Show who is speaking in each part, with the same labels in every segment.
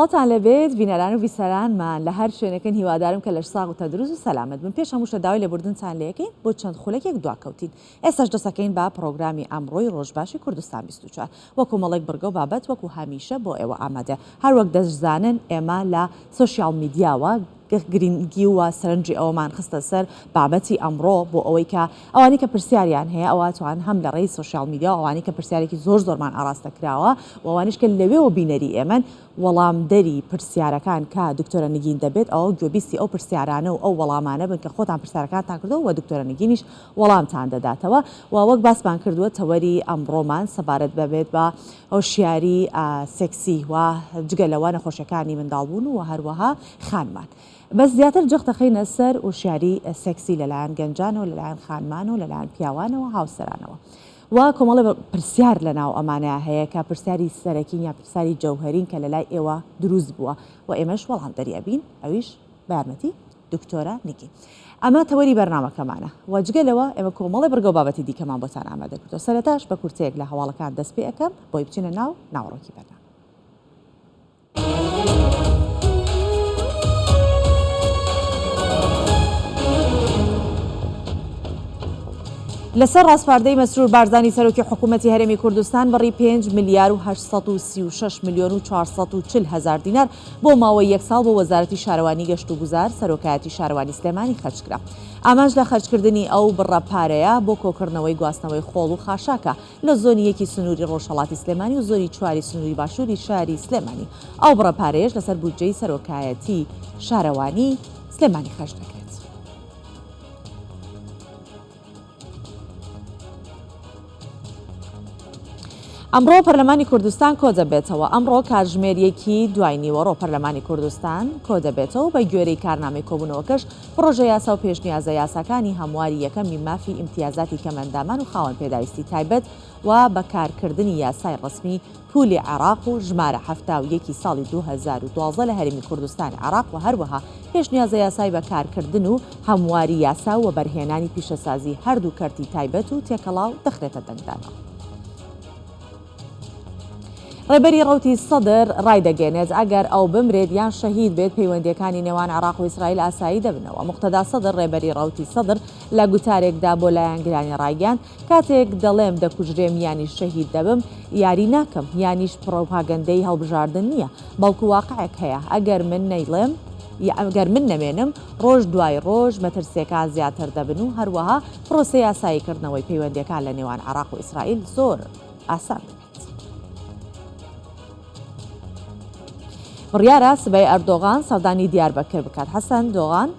Speaker 1: سڵاتان لەبێت بینەران و بیسەرانمان لە هەر شوێنەکەن هیوادارم کە لەش ساغ و تەندروست و سەلامەت بن. پێش هەموو شە داوای لێبوردنتان لە یەکەین بۆ چەند خولەکێک دواکەوتین. ئێستاش دەسەکەین با پرۆگرامی ئەمڕۆی ڕۆژباشی کوردستان 24 وەکو مەڵێک بڕگە و بابەت وەکو هەمیشە بۆ ئێوە ئامادە. هەروەک دەشزانن ئێمە لە سۆشیاڵ میدیاوە گرنگی و سەرنجی ئەوەمان خستە سەر بابەتی ئەمڕۆ بۆ ئەوەی کە ئەوانی کە پرسیاریان هەیە ئەواتوان هەم لە ڕێی سۆشیاڵ میدیا ئەوانی کە پرسیارێکی زۆرمان ئاراستە کراوە و ئەوانیش کە لەوێەوە بینەری ئێمەن وەڵامدەری پرسیارەکان کە دکتۆرە نگین دەبێت ئەو گوێبیستی ئەو پرسیارانە و ئەو وەڵامانە بن کە خۆتان پرسیارەکانتان کردەوە و دکتۆرە نگینیش وەڵامتان دەداتەوە و وەک باسمان کردووە تەوەری ئەمڕۆمان سەبارەت بەبێت بە هۆشیاری سێکسی و جگەلەوە نەخۆشیەکانی منداڵبوون و هەروەها خانمان. بەس زیاتر جەختەخینە سەر وشیاری سێکسی لەلایەن گەنجانەوە لەلایەن خانمان و لەلایەن پیاوانەوە هاوسەرانەوە و کۆمەڵی پرسیار لەناو ئەمانەیە هەیە کە پرسیاری سەرەکین یا پرسیاری جەوهەرین کە لەلای ئێوە دروست بووە و ئێمەش وەڵام دەریابین ئەویش بە یارمەتی دکتۆرە نگین. ئەمە تەوەری بەرنامەکەمانە و جگەلەوە ئێمە کۆمەڵی بڕگە و بابەتی دیکەمان بۆتان ئامادە کردووە. سەرەتاش بە کورتەیەک لە هەواڵەکان دەست پێ ئەەکەم بۆی بچینە ناو ناوەڕۆکی بەرنامە. لەسەر ڕاستپاردەی مەسرور بارزانی سەرۆکی حکوومەتی هەرێمی کوردستان بەڕی 5 ملیار و 836 میلیۆن و 440 هەزار دینار بۆ ماوەی یەک ساڵ بۆ وەزارەتی شارەوانی گەشت و گوزار سەرۆکایەتی شارەوانی سلێمانی خەرجکرا. ئامانج لە خەرجکردنی ئەو بڕە پارەیە بۆ کۆکردنەوەی گواستنەوەی خۆڵ و خاشاکە لە زۆنی یەکی سنووری ڕۆژهەڵاتی سلێمانی و زۆری چواری سنووری باشووری شاری سلێمانی. ئەو بڕە پارەیەش لەسەر بودجەی سەرۆکایەتی شارەوانی سلێمانی خەرج دەکرێت. ئەمڕۆ پەرلەمانی کوردستان کۆ دەبێتەوە. ئەمڕۆ کاتژمێریەکی دوای نیوەڕۆ پەرلەمانی کوردستان کۆ دەبێتەوە بە گوێرەی کارنامەی کۆبوونەوەکەش پرۆژە یاسا و پێشنیازە یاساکانی هەمواری یەکەمی مافی ئیمتیازاتی کەمەندامان و خاوەن پێداویستی تایبەت و بەکارکردنی یاسای ڕسمی پولی عێراق و ژمارە 71 ساڵی 2012 لە هەرێمی کوردستانی عێراق و هەروەها پێشنیازە یاسای بەکارکردن و هەمواری یاسا و بەرهێنانی پیشەسازی هەردوو کەرتی تایبەت و تێکەڵاو دەخرێتە دەنگدانەوە. ڕێبەری ڕەوتی سەدر ڕای دەگەێنێت ئەگەر ئەو بمرێت یان شەهید بێت پەیوەندیەکانی نێوان عێراق و ئیسرائیل ئاسایی دەبنەوە. مقتەدا سەدر ڕێبەری ڕەوتی سەدر لە گوتارێکدا بۆ لایەنگرانی ڕایگەیاند کاتێک دەڵێم دەکوژرێم یانیش شەهید دەبم یاری ناکەم یانیش پرۆپاگەندەی هەڵبژاردن نییە بەڵکو واقعێک هەیە. ئەگەر من نەیڵێم ئەگەر من نەمێنم ڕۆژ دوای ڕۆژ مەترسیەکان زیاتر دەبن و هەروەها پرۆسە یاساییکردنەوەی پەیوەندیەکان لە نێوان عێراق و ئیسرائیل زۆر ئاسان بێت. بڕیارە سبەی ئەردۆغان سەردانی دیاربەکر بکات. حەسەن دۆغان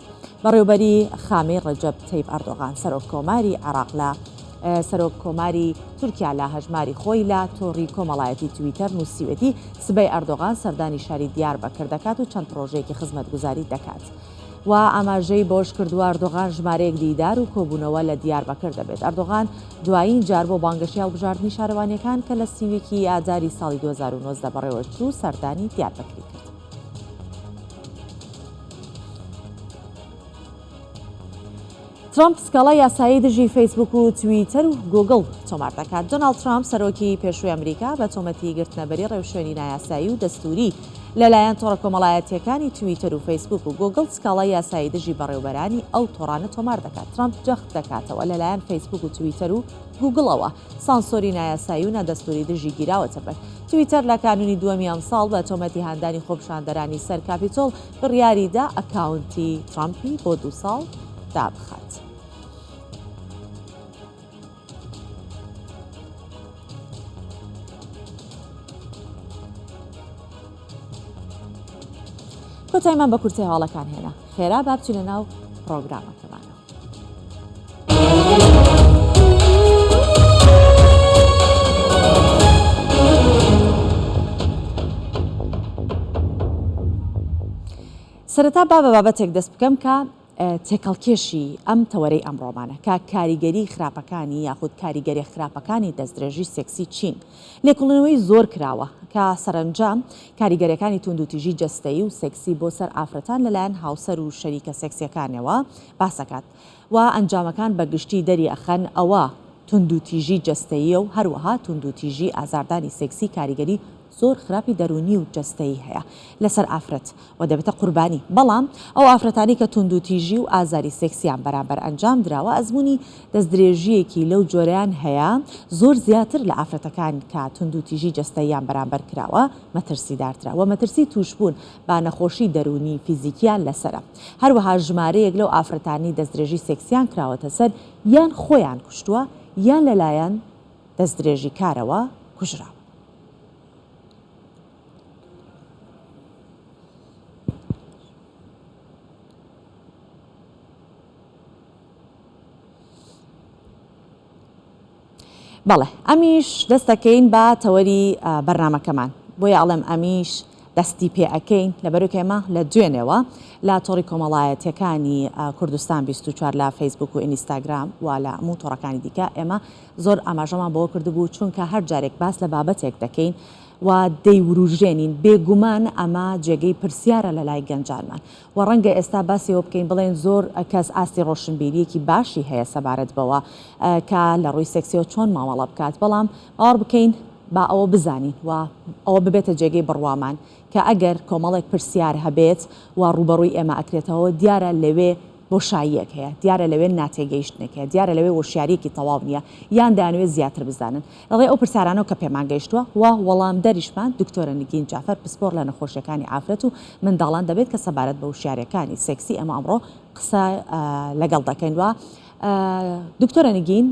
Speaker 1: بەڕێوەبەری خامی ڕەجەب تەیب ئەردۆغان سەرۆک کۆماری عێراق لە سەرۆک کۆماری تورکیا لە هەژماری خۆی لە تۆڕی کۆمەڵایەتی تویتەر نووسیوێتی سبەی ئەردۆغان سەردانی شاری دیاربەکر دەکات و چەند پرۆژەیەکی خزمەتگوزاری دەکات و ئاماژەی بۆش کردووە ئەردۆغان ژمارەیەک دیدار و کۆبوونەوە لە دیاربەکر دەبێت. ئەردۆغان دوایین جار بۆ بانگەشی هەڵبژاردننی شارەوانیەکان کە لە سیوێکی ئازاری ساڵی 2019 بەڕێوەچوو سەردانی دیاربەکری کرد. ترامپ سکاڵای یاسایی دژی فەیسبوک و تویتەر و گوگڵ تۆمار دەکات. دۆناڵد ترامپ سەرۆکی پێشووی ئەمریکا بە تۆمەتی گرتنەبەری ڕێوشێنی نایاسایی و دەستوری لەلایەن تۆڕە کۆمەڵایەتیەکانی تویتەر و فەیسبوک و گوگڵ سکاڵای یاسایی دژی بەڕێوەبەرانی ئەو تۆڕانە تۆمار دەکات. ترامپ جەخت دەکاتەوە لەلایەن فەیسبوک و تویتەر و گوگڵەوە سانسۆری نایاسایی و نەدەستوری دژی گیراوەتە بەر. تویتەر لە کانونی دووەمی ئەم ساڵ بە تۆمەتی هاندانی خۆپشاندەرانی سەر کاپیتۆل بڕیاریدا ئەکاونتی ترامپی بۆ 2 ساڵ دابخات. کۆتایمان بە کورتەی هەواڵەکان هێنا. خێرا با بچینە ناو پرۆگرامەکەمانە. سەرەتا با بە بابەتێک دەست بکەم کە تێکەڵکێشی ئەم تەوەرەی ئەمڕۆمانە کە کاریگەری خراپەکانی یاخود کاریگەری خراپەکانی دەستدرێژی سێکسی چین لێکۆڵینەوەی زۆر کراوە کە سەرنجام کاریگەریەکانی توندوتیژی جەستەیی و سێکسی بۆ سەر ئافرەتان لەلایەن هاوسەر و شەریکە سێکسیەکانەوە باسەکات و ئەنجامەکان بەگشتی دەری ئەخەن ئەوە توندوتیژی جەستەیی و هەروەها توندوتیژی ئازاردانی سێکسی کاریگەری زۆر خراپی دەرونی و جەستەیی هەیە لەسەر ئافرەت و دەبێتە قوربانی بەڵام ئەو ئافرەتانی کە توندوتیژی و ئازاری سێکسیان بەرامبەر ئەنجام درراوە ئەزمموی دەستدرێژیەکی لەو جۆرەیان هەیە زۆر زیاتر لە ئافرەتەکان کە توندوتیژی جەستەییان بەرامبەر کراوە مەترسیدارترا و مەترسی توشبوون با نەخۆشی دەرونی فیزیکیان لەسرە هەروەها ژمارەیەک لەو ئافرەتانی دەستدرێژی سێکسیان کراوەتە سەر یان خۆیان کوشتووە یان لەلایەن دەستدرێژی کارەوە کوژراوە. بەڵێ ئەمیش دەستەکەین بە تەوەری بەرنامەکەمان بۆیە ئەڵێم ئەمیش دەستی پێ ئەەکەین لەبەرو ئێمە لە دوێنێەوە لا تۆڕی کۆمەڵایەتیەکانی کوردستان 24 لە فەیسبوک و ئینستاگرام و لە هەموو تۆڕەکانی دیکە ئێمە زۆر ئاماژەمان بەوە کردبوو چونکە هەر جارێک باس لە بابەتێک دەکەین و دەیوروژێنین بێگومان ئەمە جێگەی پرسیارە لە لای گەنجانمان و ڕەنگە ئێستا باسیەوە بکەین بڵێن زۆر کەس ئاستی ڕۆشنبیریەکی باشی هەیە سەبارەت بەوە کە لە ڕووی سێکسیەوە چۆن مامەڵە بکات بەڵام ئاوار بکەین با ئەوە بزانین و ئەوە ببێتە جێگەی بڕوامان کە ئەگەر کۆمەڵێک پرسیار هەبێت و ڕوبەڕووی ئێمە ئەکرێتەوە دیارە لەوێ بۆشاییەک هەیە دیارە لەوێ ناتێگەیشتنێک هەیە دیارە لەوێ وەشیارێکی تەواو نییە یان دانوێت زیاتر بزانن لەڕێ ئەو پرسیارانەوە کە پێمان گەیشتووە و وەڵام دەریشمان دکتۆرە نگین جافەر پسپۆر لە نەخۆشیەکانی ئافرەت و منداڵان دەبێت کە سەبارەت بە وشیارەکانی سێکسی ئەمە ئەمڕۆ قسە لەگەڵ دەکەین وە دکتۆرە نگین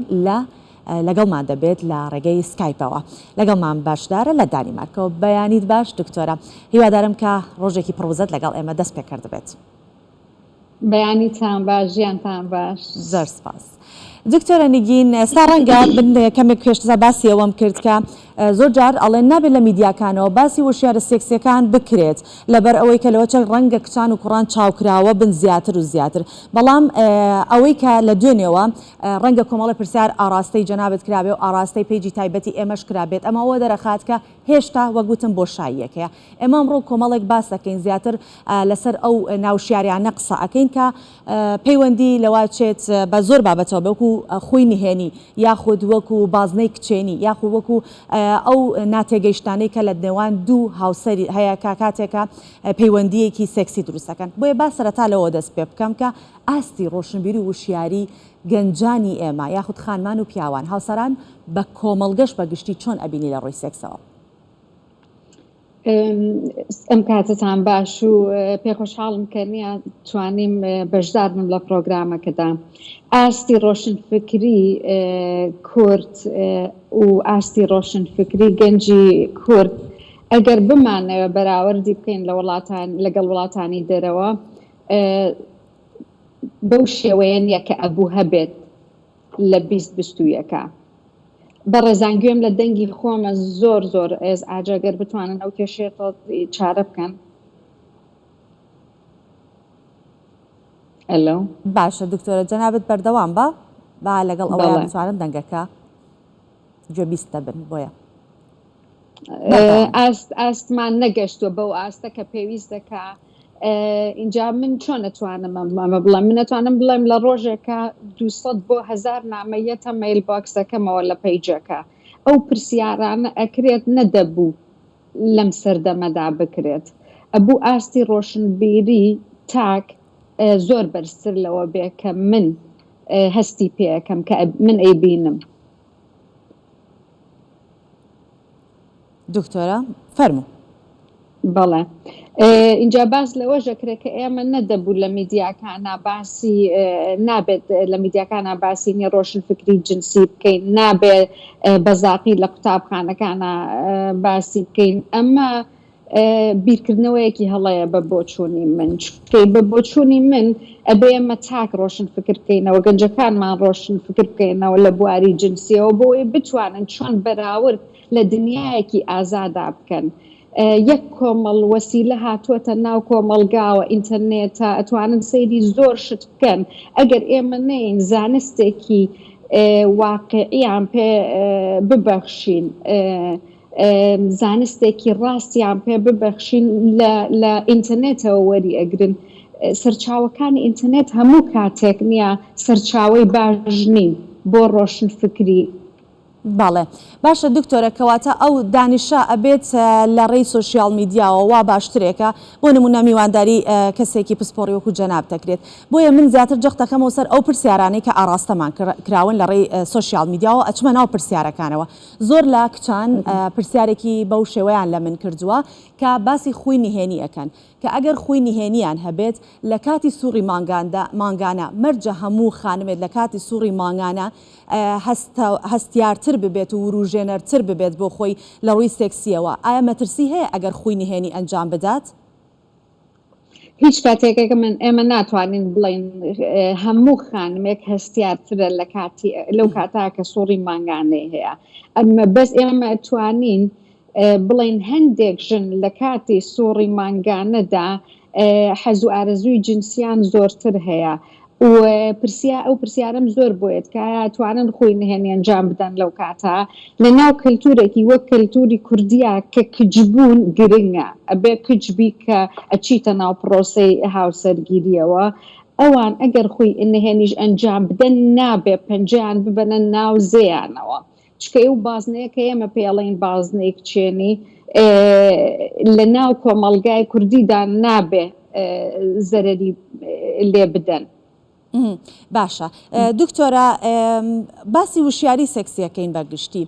Speaker 1: لەگەڵمان دەبێت لە ڕێگەی سکایپەوە لەگەڵمان باشدارە لە دانیمارکەوە بەیانیت باش دکتۆرە هیوادارم کە ڕۆژێکی پڕوزەت لەگەڵ ئێمە دەست پێکرد بێت.
Speaker 2: بەیانیتان باش ژیانتان باش
Speaker 1: زۆر سپاس. دکتۆرە نگین ئێستا ڕەنگە کەمێک پێشتر باسی ئەوەم کرد کە زۆر جار ئەڵێن نابێت لە میدیاکانەوە باسی وشیارە سێکسیەکان بکرێت لەبەر ئەوەی کە لەوە چەند ڕەنگە کچان و کوڕان چاوکراوە بن زیاتر و زیاتر بەڵام ئەوەی کە لە دوێنێەوە ڕەنگە کۆمەڵی پرسیار ئاراستەی جەنابەت کرابێ و ئاراستەی پێیجی تایبەتی ئێمەش کرابێت ئەمە ئەوە دەرەخات کە هێشتا وەگوتم بۆشاییەکەیە ئێمە ئەمڕۆ کۆمەڵێک باس دەکەین زیاتر لەسەر ئەو ناوشیاریانە قسە ئەەکەین کە پەیوەندی لەوا چێت بە زۆر بابەتەوە بەوەکو خۆی نهێنی یاخود وەکو بازنەی کچێنی یاخود وەکو ئەو ناتێگەیشتانەی کە لە نێوان دوو هاوسەری هەیە کاتێکە پەیوەندیەکی سێکسی دروستەکەن بۆیە با سەرەتا لەوە دەست پێ بکەم کە ئاستی ڕۆشنبیری و وشیاری گەنجانی ئێمە یاخود خانمان و پیاوان هاوسەران بە کۆمەڵگەش بەگشتی چۆن ئەبینی لە ڕووی سێکسەوە.
Speaker 2: ئەم کاتتان باش و پێخۆشحاڵم کە نیە توانیم بەشدار بم لە پرۆگرامەکەدا. ئاستی ڕۆشنفکری کورد و ئاستی ڕۆشنفکری گەنجی کورد ئەگەر بمانەوە بەراوردی بکەین لەگەڵ وڵاتانی دەرەوە بەو شێوەیەن یەکە ئەبوو هەبێت لە 2021 بە ڕێزانگوێم لە دەنگی خۆمە زۆر زۆر ئێز ئاجاگەر بتوانن ئەو کێشێتە چارە بکەن. ئەلۆ
Speaker 1: باشە دکتۆرە جەنابەت بەردەوام با لەگەڵ ئەوە بتوانم دەنگەکە گوێبیستە بن بۆیە
Speaker 2: ئاستمان نەگەشتووە بەو ئاستە کە پێویست دەکا اینجا من چۆن نەتوانم ئەمە بڵێم من نەتوانم بڵێم لە ڕۆژێکە 200 بۆ 1000 نامەیەتە میل بۆکسەکەمەوە لە پەیجەکە ئەو پرسیارانە ئەکرێت نەدەبوو لەم سەردەمەدا بکرێت ئەبوو ئاستی ڕۆشنبیری تاک زۆر بەرزتر لەوە بێ کە من هەستی پێەکەم کە من ئەیبینم.
Speaker 1: دکتۆرە فەرموو.
Speaker 2: بەڵێ اینجا باس لەوە ژەکرێت کە ئێمە نەدەبوو لە میدیاکانە باسی نابێت لە میدیاکانە باسی نێ ڕۆشنفکری جنسی بکەین نابێت بەزاقی لە قوتابخانەکانە باسی بکەین ئەمە بیرکردنەوەیەکی هەڵەیە بە بۆچوونی من بە بۆچوونی من ئەبێ ئەمە تاک ڕۆشن فکر بکەینەوە گەنجەکانمان ڕۆشن فکر بکەینەوە لە بواری جنسیەوە بۆی بتوانن چۆن بەراورد لە دنیایەکی ئازادا بکەن یەک کۆمەڵ وەسیلە هاتووەتە ناو کۆمەڵگاوە ئینتەرنێتە ئەتوانن سەیری زۆر شت بکەن ئەگەر ئێمە نین زانستێکی واقعیان پێ ببەخشین زانستێکی ڕاستیان پێ ببەخشین لە ئینتەرنێتەوە وەری ئەگرن سەرچاوەکانی ئینتەرنێت هەموو کاتێک نییە سەرچاوەی باش نین بۆ ڕۆشنفکری.
Speaker 1: باڵێ باشە دکتۆرە کەواتە ئەو دانیشە ئەبێت لە ڕێی سوۆسیال میدیاوە وا باشترێکە بۆ نمونە میوانداری کەسێکی پسپۆڕی وەکو جەناب دەکرێت بۆیە من زیاتر جەختەکەمەوە سەر ئەو پرسیارانەی کە ئاراستەمان کراون لە ڕێی سوۆسیال میدیاوە ئەچمە ناو پرسیارەکانەوە زۆر لە کچان پرسیارێکی بەو شێوەیان لە من کردووە کە باسی خوی نهێنی ئەەکەن کە ئەگەر خوی نهێنیان هەبێت لە کاتی سووری مانگانە مەرجە هەموو خانمێت لە کاتی سووری مانگانە هەستیارتر ببێت و وروژێنەرتر ببێت بۆ خۆی لە ڕووی سێکسیەوە ئایا مەترسی هەیە ئەگەر خوی نهێنی ئەنجام بدات؟
Speaker 2: هیچ کاتێکەکە من ئێمە ناتوانین بڵین هەموو خانمێک هەستیارترە لەو کاتا کە سووری مانگانەی هەیە ئەمە بەس ئێمە ئەتوانین بڵین هەندێک ژن لە کاتی سووری مانگانەدا حەز و ئارەزووی جنسیان زۆرتر هەیە ئەو پرسیارم زۆر بۆیت کە توانن خۆی نهێنی ئەنجام بدەن لەو کاتا لە ناو کەلتورێکی وەک کەلتوری کوردیا کە کجبوون گرنگە ئەبێ کجبی کە ئەچیتە ناو پرۆسەی هاوسەرگیریەوە ئەوان ئەگەر خۆی نهێنیش ئەنجام بدەن نابێ پەنجیان ببەنە ناو زێیانەوە چکە ئەو بازنەیە کە ئێمە پێڵین بازنەی کچێنی لە ناو کۆمەڵگای کوردیدا نابێ زەرەری لێ بدەن.
Speaker 1: باشە دکتۆرە باسی وشیاری سێکسیەکەین بەگشتی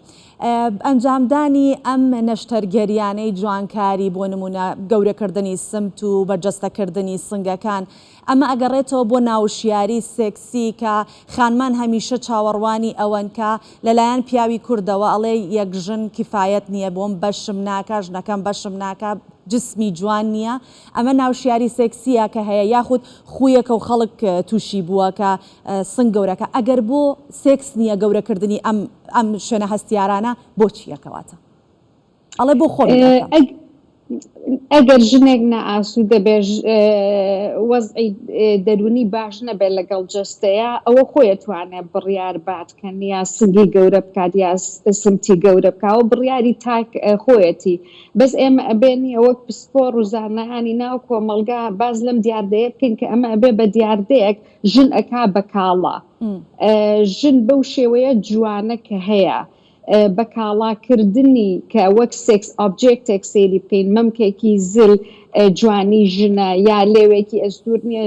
Speaker 1: ئەنجامدانی ئەم نەشتەرگەریانەی جوانکاری بۆ نمونە گەورەکردنی سمت و بەرجەستەکردنی سنگەکان ئەمە ئەگەڕێتەوە بۆ ناوشیاری سێکسی کە خانمان هەمیشە چاوەڕوانی ئەوەن کە لەلایەن پیاوی کوردەوە ئەڵێ یەک ژن کفایەت نییە بۆم بەشم ناکە ژنەکەم بەشم ناکە جسمی جوان نییە ئەمە ناوشیاری سێکسیە کە هەیە یاخود خویەکە و خەڵک تووشی بووە کە سنگ گەورەکە ئەگەر بۆ سێکس نییە گەورەکردنی ئەم شوێنە هەستیارانە بۆچی یەکەواتە ئەڵێ بۆ خۆ
Speaker 2: ئەگەر ژنێک نائاسوودە بێ وەزعی دەرونی باش نەبێت لەگەڵ جەستەیە ئەوە خۆی توانێت بڕیار باتکەن یا سنگی گەورە بکات یا سمتی گەورە بکەوە بڕیاری تاک خۆیەتی بەس ئێمە ئەبێنی ئەوە پسپۆڕ و زانایانی ناو کۆمەڵگا باز لەم دیاردەیە بکەین کە ئەمە ئەبێ بە دیاردەیەک ژن ئەکا بەکاڵە ژن بەو شێوەیە جوانە کە هەیە بەکاڵاکردنی کە وەک سێکس ئۆبجێکتێک سێری بکەین مەمکێکی زل جوانی ژنە یا لێوێکی ئەستورنیە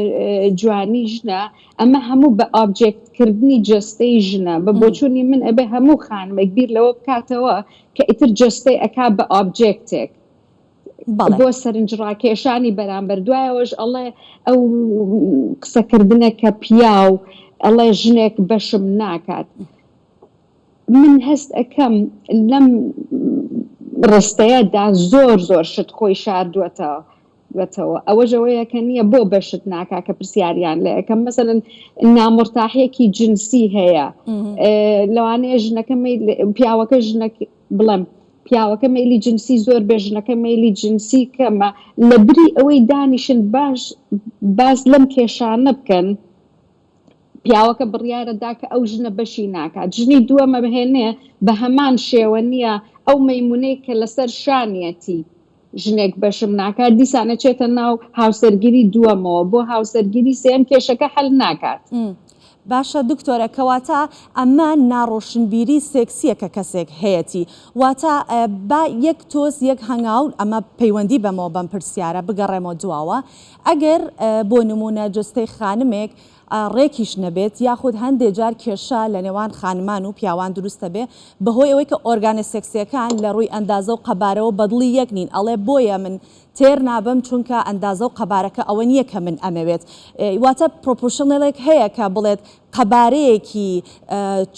Speaker 2: جوانی ژنە ئەمە هەموو بە ئۆبجێکتکردنی جەستەی ژنە بە بۆچوونی من ئەبێ هەموو خانمێک بیر لەوە بکاتەوە کە ئیتر جەستەی ئەکا بە ئۆبجێکتێک بۆ سەرنجڕاکێشانی بەرامبەر دوایەوەش ئەڵێ ئەو قسەکردنە کە پیاو ئەڵێ ژنێک بەشم ناکات من هەست ئەەکەم لەم ڕستەیەدا زۆر شت خۆی شاردوێتەوە ئەوەژەوەیە کە نییە بۆ بەشت ناکا کە پرسیاریان لێ ئەەکەم مەسەرەن نامرتاحەیەکی جنسی هەیە لەوانەیە ژنەکە پیاوەکە ژنەک بڵێم پیاوەکە مەیلی جنسی زۆر بێ ژنەکە مەیلی جنسی کەمە لە بری ئەوەی دانیشن باز لەم کێشانە بکەن پیاوەکە بڕیارەدا کە ئەو ژنە بەشی ناکات ژنی دووەمە بهێنێ بە هەمان شێوە نییە ئەو مەیمونەی کە لەسەر شانیەتی ژنێک بەشم ناکات دیسانە چێتە ناو هاوسەرگیری دووەمەوە بۆ هاوسەرگیری سێم کێشەکە هەل ناکات.
Speaker 1: باشە دکتۆرە کەواتە ئەمە ناڕۆشنبیری سێکسیە کە کەسێک هەیەی واتە با یەک تۆز یەک هەنگاو ئەمە پەیوەندی بەمەوە بەم پرسیارە بگەڕێمەوە دواوە ئەگەر بۆ نمونە جستەی خانمێک ڕێکیش نەبێت یاخود هەندێک جار کێشە لە نێوان خانمان و پیاوان دروستە بێ بەهۆی ئەوەی کە ئۆرگانە سێکسیەکان لە ڕووی ئەندازە و قەبارەوە بەدڵی یەک نین ئەڵێ بۆیە من تێر نابم چونکە ئەندازە و قەبارەکە ئەوە نییە کە من ئەمەوێت واتە پرۆپۆرشنێک هەیە کە بڵێت قەبارەیەکی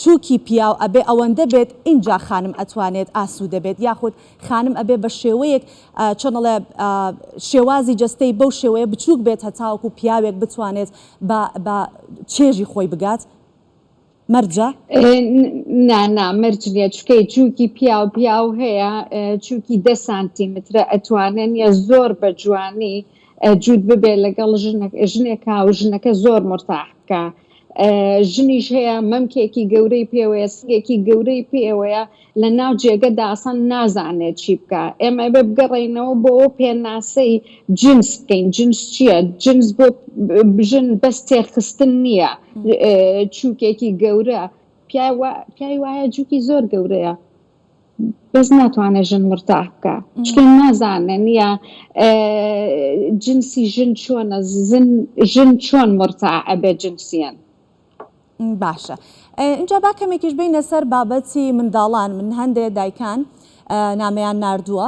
Speaker 1: چووکی پیاو ئەبێ ئەوەندە بێت اینجا خانم ئەتوانێت ئاسوودە بێت یاخود خانم ئەبێ بە شێوەیەک چۆنەڵێ شێوازی جەستەی بەو شێوەیە بچووک بێت هەتاوەکو پیاوێک بتوانێت بە چێژی خۆی بگات. مەرجە؟
Speaker 2: نا مەرج نیە چکەی جووکی پیا و پیا و هەیە جووکی 10 سانتیمترە ئەتوانن یا زۆر بە جوانی جوود ببێ لەگەڵ ژنێکا و ژنەکە زۆر مرتاح بکە. ژنیش هەیە مەمکێکی گەورەی پێوەیە سنگێکی گەورەی پێوەیە لە ناو جێگەدا ئاسان نازانێت چی بکە. ئێمە بێ بگەڕێنەوە بۆ پێناسەی جنس بکەین. جنس چییە؟ جنس بۆ بژن بەس تێرخستن نییە چووکێکی گەورە پیاوی وایە جووکی زۆر گەورەیە بەس ناتوانێت ژن مرتاح بکە چکە نازانێ نییە جنسی ژن چۆنە ژن چۆن مرتاح ئەبێ جنسیەن.
Speaker 1: باشە اینجا با کەمێکیش بینە سەر بابەتی منداڵان من هەندێک دایکان نامەیان نردووە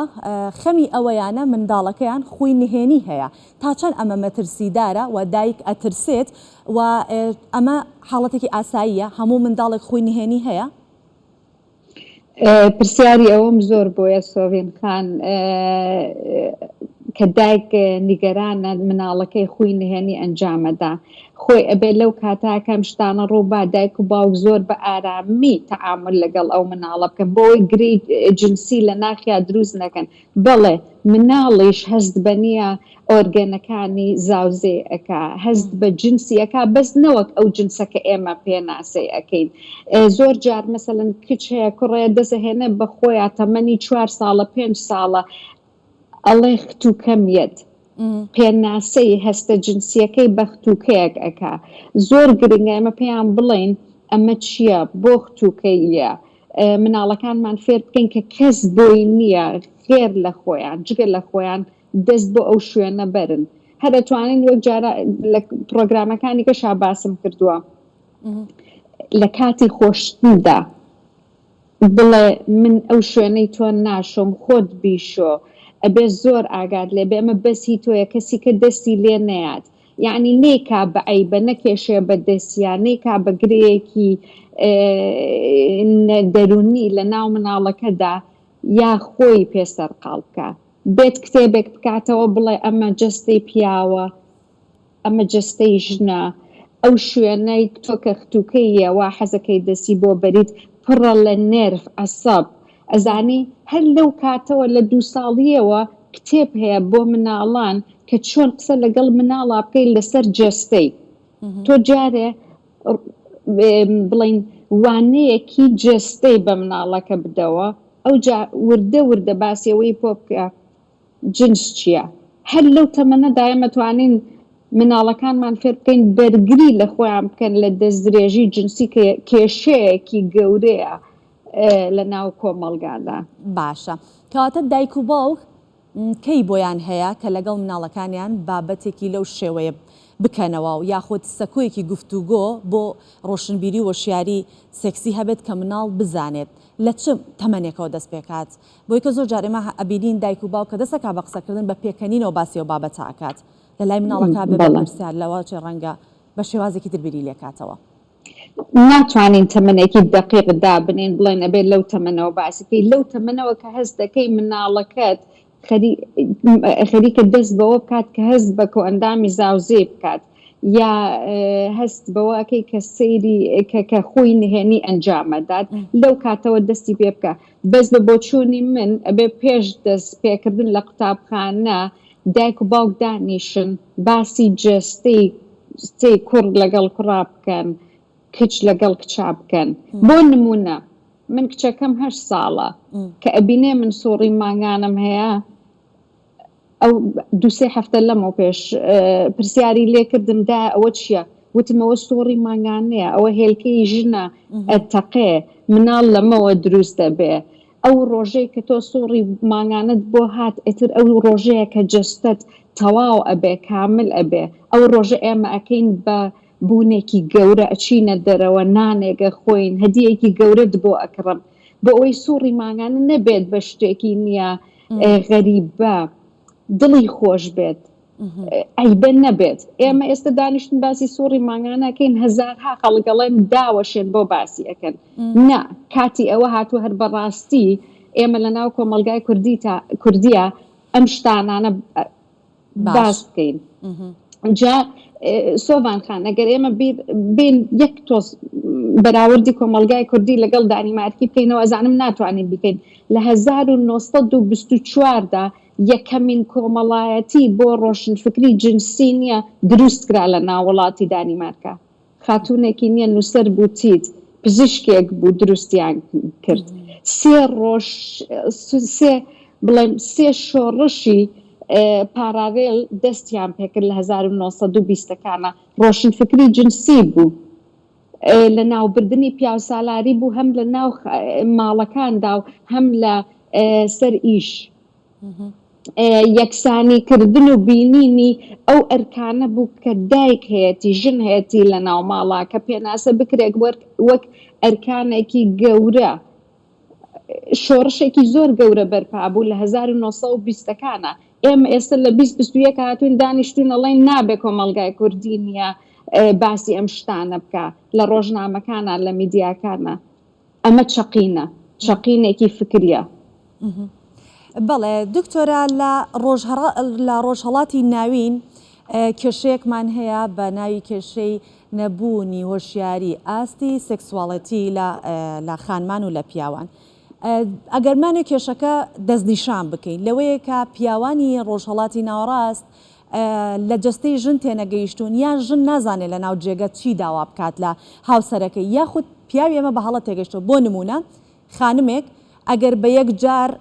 Speaker 1: خەمی ئەوەیانە منداڵەکەیان خۆی نهێنی هەیە تا چەند ئەمە مەترسیدارە و دایک ئەترسێت و ئەمە حاڵەتێکی ئاساییە هەموو منداڵێک خۆی نهێنی هەیە؟
Speaker 2: پرسیاری ئەوەم زۆر بۆیە سۆڤین خان کە دایک نیگەرانە مناڵەکەی خۆی نهێنی ئەنجامەدا خۆی ئەبێ لەو کاتاکەم شتانە ڕووبا دایک و باوک زۆر بە ئارامی تەعامل لەگەڵ ئەو مناڵە بکەن بۆی گری جنسی لە ناخیا دروست نەکەن. بەڵێ مناڵیش هەست بە نییە ئۆرگەنەکانی زاوزێ ئەکا هەست بە جنسیەکە بەس نەوەک ئەو جنسەکە ئێمە پێناسی ئەەکەین. زۆر جار مەسەلەن کچ هەیە کوڕەیە دەسەهێنە بە خۆیان تەمەنی 4 ساڵە 5 ساڵە ئەڵێ ختووکەمیت پێناسەی هەستە جنسیەکەی بە ختووکەیەک ئەکا زۆر گرنگە ئێمە پێیان بڵێن ئەمە چییە بۆ ختووکەیە مناڵەکانمان فێر بکەین کە کەس بۆی نییە خێر لە خۆیان جگە لە خۆیان دەست بۆ ئەو شوێنە بەرن هەر دەتوانین وەک جارە لە پرۆگرامەکانی کەشا باسم کردووە لە کاتی خۆشتندا بڵێ من ئەو شوێنەی تۆ ناشۆم خۆت بیشۆ ئەبێ زۆر ئاگاد لێ بێ ئەمە بەسی تۆیە کەسی کە دەستی لێ نەیات یعنی نێکا بە عیبە نەکێشێ بە دەستیان نێکا بە گرەیەکی دەرونی لە ناو مناڵەکەدا یا خۆی پێسەرقاڵ بکە بێت کتێبێک بکاتەوە بڵێ ئەمە جەستەی پیاوە ئەمە جەستەی ژنە ئەو شوێنەی تۆ کە ختووکەیە وا حەزەکەی دەستی بۆ بەریت پڕە لە نێرف عەسەب ئەزانی هەر لەو کاتەوە لە 2 ساڵیەوە کتێب هەیە بۆ مناڵان کە چۆن قسە لەگەڵ مناڵا بکەین لەسەر جەستەی تۆ جارێ بڵین وانەیەکی جەستەی بە مناڵەکە بدەوە ئەو وردە وردە باسیەوەی پۆ بکە جنس چییە هەر لەو تەمەنەدا ئێمە توانین مناڵەکانمان فێر بکەین بەرگری لە خۆیان بکەن لە دەستدرێژی جنسی کێشەیەکی گەورەیە لە ناو کۆمەڵگادا.
Speaker 1: باشە کەواتە دایک و باوک کەی بۆیان هەیە کە لەگەڵ مناڵەکانیان بابەتێکی لەو شێوەیە بکەنەوە و یاخود سەکۆیەکی گفتوگۆ بۆ ڕۆشنبیری وەشیاری سێکسی هەبێت کە مناڵ بزانێت لە چ تەمەنێکەوە دەست پێکات بۆی کە زۆر جار ئێمە ئەبینین دایک و باوک کە دەستەکا بە قسەکردن بە پێکەنینەوە باسی و بابەت ئاکات لە لای مناڵەکە بێ بەپرسیار لەوە چێ ڕەنگە بە شێوازێکی تربیری لێکاتەوە.
Speaker 2: ناتوانین تەمەنێکی دقیق دابنین بڵێن ئەبێت لەو تەمەنەوە باسیکەی لەو تەمەنەوە کە هەست دەکەی مناڵەکەت خەریکە دەست بەوە بکات کە هەست بە کۆئەندامی زاوزێ بکات یا هەست بەوەکەی کە سەیری کە خۆی نهێنی ئەنجامەدات لەو کاتەوە دەستی پێ بکە بەس بە بۆچوونی من ئەبێ پێش دەست پێکردن لە قوتابخانە دایک و باوک دانیشن باسی جەستەی کوڕ لەگەڵ کوڕا بکەن کچ لەگەڵ کچا بکەن بۆ نمونە من کچەکەم 8 ساڵە کە ئەبینێ من سۆڕی ماگانم هەیە ئەو 2-3 هەفتە لەمەوە پێش پرسیاری لێکردمدا ئەوە چییە وتمەوە سۆڕی ماگانەیە ئەوە هێلکەی ژنە ئەتەقێ مناڵ لەمەوە دروستە بێ ئەو ڕۆژەی کە تۆ سۆڕی ماگانت بۆ هات ئیتر ئەو ڕۆژەیە کە جەستت تەواو ئەبێ کامل ئەبێ ئەو ڕۆژە ئێمە ئەکەین بە بوونێکی گەورە ئەچینە دەرەوە نانێگە خۆین هەدیەکی گەورەت بۆ ئەکڕم بۆ ئەوەی سوڕی ماگانە نەبێت بە شتێکی نییە غەریبە دڵی خۆش بێت ئەیبەن نەبێت ئێمە ئێستا دانیشتن باسی سوڕی ماگانەکەین هەزارها خەڵگەڵێن داوەشێن بۆ باسی ئەەکەن نا کاتی ئەوە هاتووە هەر بەڕاستی ئێمە لە ناو کۆمەلگای کوردیە ئەم شتانانە باس بکەین جا سۆڤان خان ئەگەر ئێمە بین یەک تۆز بەراوردی کۆمەلگای کوردی لەگەڵ دانیمارکی بکەینەوە ئەزانم ناتوانین بکەین لە 1924دا یەکەمین کۆمەڵایەتی بۆ ڕۆشنفکری جنسی نییە دروست کرا لە ناوەڵاتی دانیمارکە خاتوونێکی نییە نووسەر بوو چیت پزیشکێک بوو دروستیان کرد سێ شۆڕشی پاراوێل دەستیان پێکرد لە 1920ەکانە ڕۆشنفکری جنسی بوو لە ناوبردننی پیاوسالاری بوو هەم لە ناو ماڵەکاندا و هەم لە سەر ئیش یەکسانیکردن و بینینی ئەو ئەرکانە بوو کە دایک هەیەی ژن هەیەی لە ناو ماڵا کە پێناسە بکرێک وەک ئەرکانێکی گەورە شۆڕشێکی زۆر گەورە بەرپا بوو لە 1920ەکانە ئێمە ئێستا لە 2021 هاتوین دانیشتون ئەڵێن نابێ کۆمەلگای کوردی نییە باسی ئەم شتانە بکە لە ڕۆژنامەکانە لە میدیاکانە ئەمە چەقینێکی فکریە.
Speaker 1: بەڵێ دکتۆرە لە ڕۆژهەڵاتی ناوین کێشەیەکمان هەیە بە ناوی کێشەی نەبوونی هۆشیاری ئاستی سێکسواڵەتی لە خانمان و لە پیاوان. ئەگەرمانێک کێشەکە دەستنیشان بکەین لەوەیە کە پیاوانی ڕۆژهەڵاتی ناوەڕاست لە جستەی ژن تێنەگەیشتون یان ژن نازانێت لە ناو جێگە چی داوا بکات لە هاوسەرەکەی یاخود پیاوی ئەمە بە هەڵە تێگەشتەوە بۆ نمونە خانمێک ئەگەر بە یەک جار